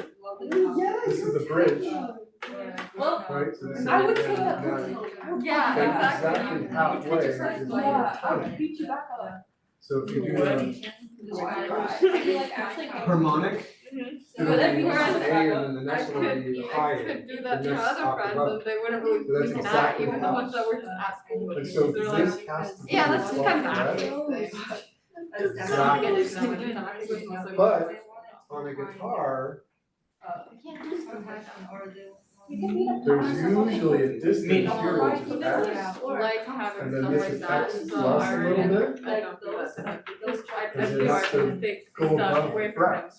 this is the bridge, Well, right? So this is I would the say that nut. personally. But Yeah, exactly halfway is exactly. the Yeah, I tonic. would beat you back on it. So if you do a harmonic, But it'll then be you A were and then the I next one will could, be the I high. could do that and to my next other octave friends up. and they wouldn't really So that's be mad, exactly even the how ones that were just asking. And so They're this like, has to be. yeah, that's just kind of right? acting. Exactly. But on a guitar, there's usually a distance here which is X, Like having and then stuff this like is that, X so plus I a little already, bit. I don't do that. I Because do, it I has to can take go stuff above away the from him, frets,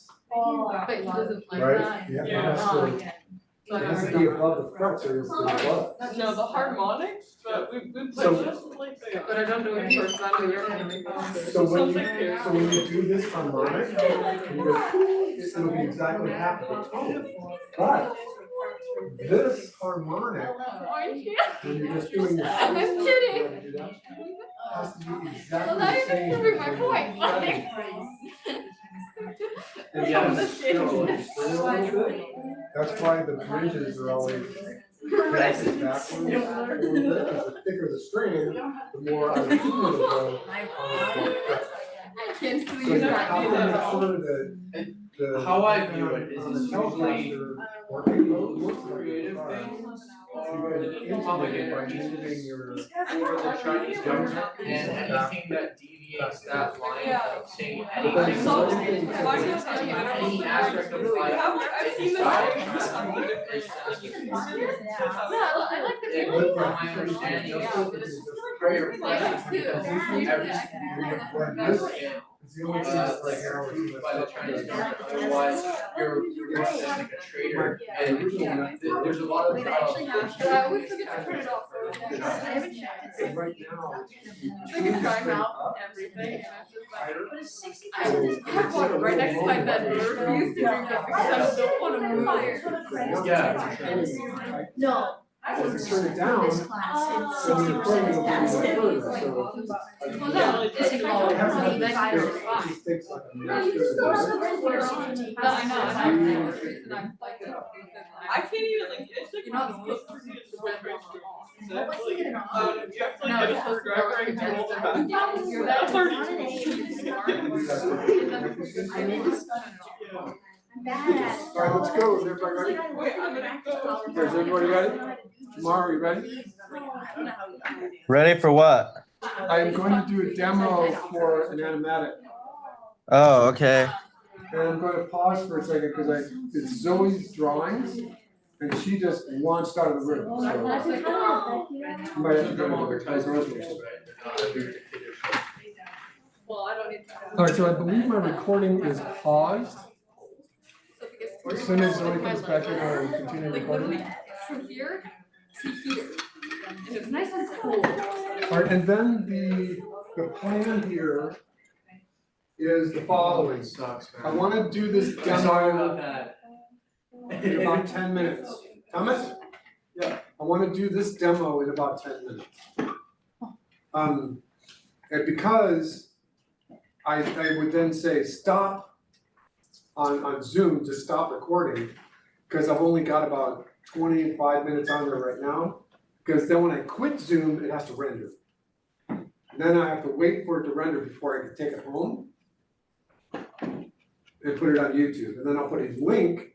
but he doesn't like right? that. Yeah, it Yeah. has to, So I it don't has to really be above the frets or it's the above. No, the harmonics, but we put So- just like the. But I don't do it first, I know you're gonna make it. So when you do this harmonic, it'll be exactly half of the tone. But this harmonic, when you're just doing the. I'm kidding. Has to be Well, exactly now the you're same. proving my as point. And Yes. so you string a little bit. That's why the bridges are always bent backwards a little bit, because the thicker the string, the more out of tune it'll go. I can't So see you that. have to make sure that the. How I view it is on it's the Telecaster, usually or any most of the creative guitars, things you are public integrate by energies moving your. for the Chinese government and anything that deviates that line of saying anything. Any aspect of life. I've seen this. Yeah, I like the It, feeling. from my understanding, is prayer present because every It's the only thing like that's approved by the Chinese government, otherwise you're considered like a traitor. And there's a lot of I always forget to turn it off. Right now. I can try out everything and it's just like, I have one right next to my bed, but I refuse to drink it because I don't wanna move. Yeah. No. If you turn it down, so when you're playing, it'll be even further, so. Well, no, it's It has to be then you're fine. it takes like a No, you minute. still have the red hair on. No, I know, and I'm like, the reason I'm like, I can't even like, it's like. You're not supposed to see the red one on. You have to like No, get a it's supposed to screwdriver go and against roll the it back. You're That's that Alright, let's go, is everybody ready? Wait, I'm gonna go. Is everybody ready? Tamara, are you ready? Ready for what? I'm going to do a demo for an animatic, Oh, okay. and I'm going to pause for a second, because it's Zoe's drawings, and she just launched out of the room, so. You might have to go to the grocery store. Well, I don't need to. Alright, so I believe my recording is paused. As soon as Zoe comes back in, I'll continue Like recording. literally from here to here. And it's nice and cool. Alright, and then the plan here is the following. Sucks, I wanna do this demo that. in about 10 minutes. Thomas? Yeah, I wanna do this demo in about 10 minutes. And because I would then say stop on Zoom to stop recording, because I've only got about 25 minutes on there right now. Because then when I quit Zoom, it has to render. Then I have to wait for it to render before I can take it home and put it on YouTube. And then I'll put a link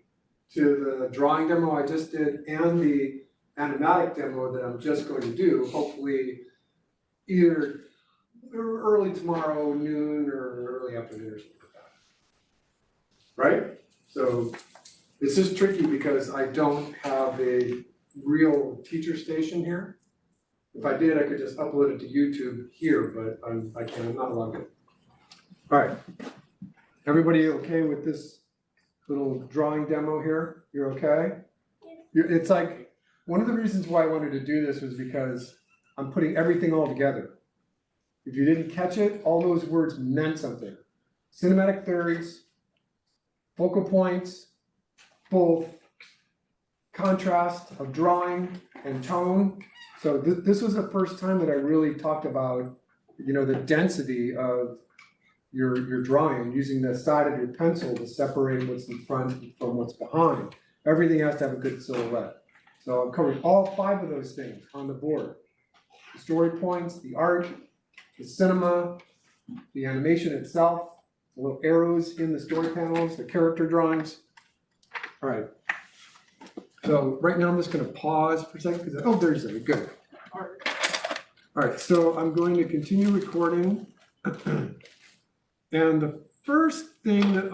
to the drawing demo I just did and the animatic demo that I'm just going to do, hopefully either early tomorrow noon or early afternoon or something like that. Right? So this is tricky because I don't have a real teacher station here. If I did, I could just upload it to YouTube here, but I can't, I'm not allowed to. All right. Everybody okay with this little drawing demo here? You're okay? It's like, one of the reasons why I wanted to do this was because I'm putting everything all together. If you didn't catch it, all those words meant something. Cinematic theories, focal points, both contrast of drawing and tone. So this was the first time that I really talked about, you know, the density of your drawing, using the side of your pencil to separate what's in front from what's behind. Everything has to have a good silhouette. So I'm covering all 5 of those things on the board. The story points, the art, the cinema, the animation itself, the little arrows in the story panels, the character drawings. All right. So right now I'm just gonna pause for a second because, oh, there's it, good. All right, so I'm going to continue recording. And the first thing that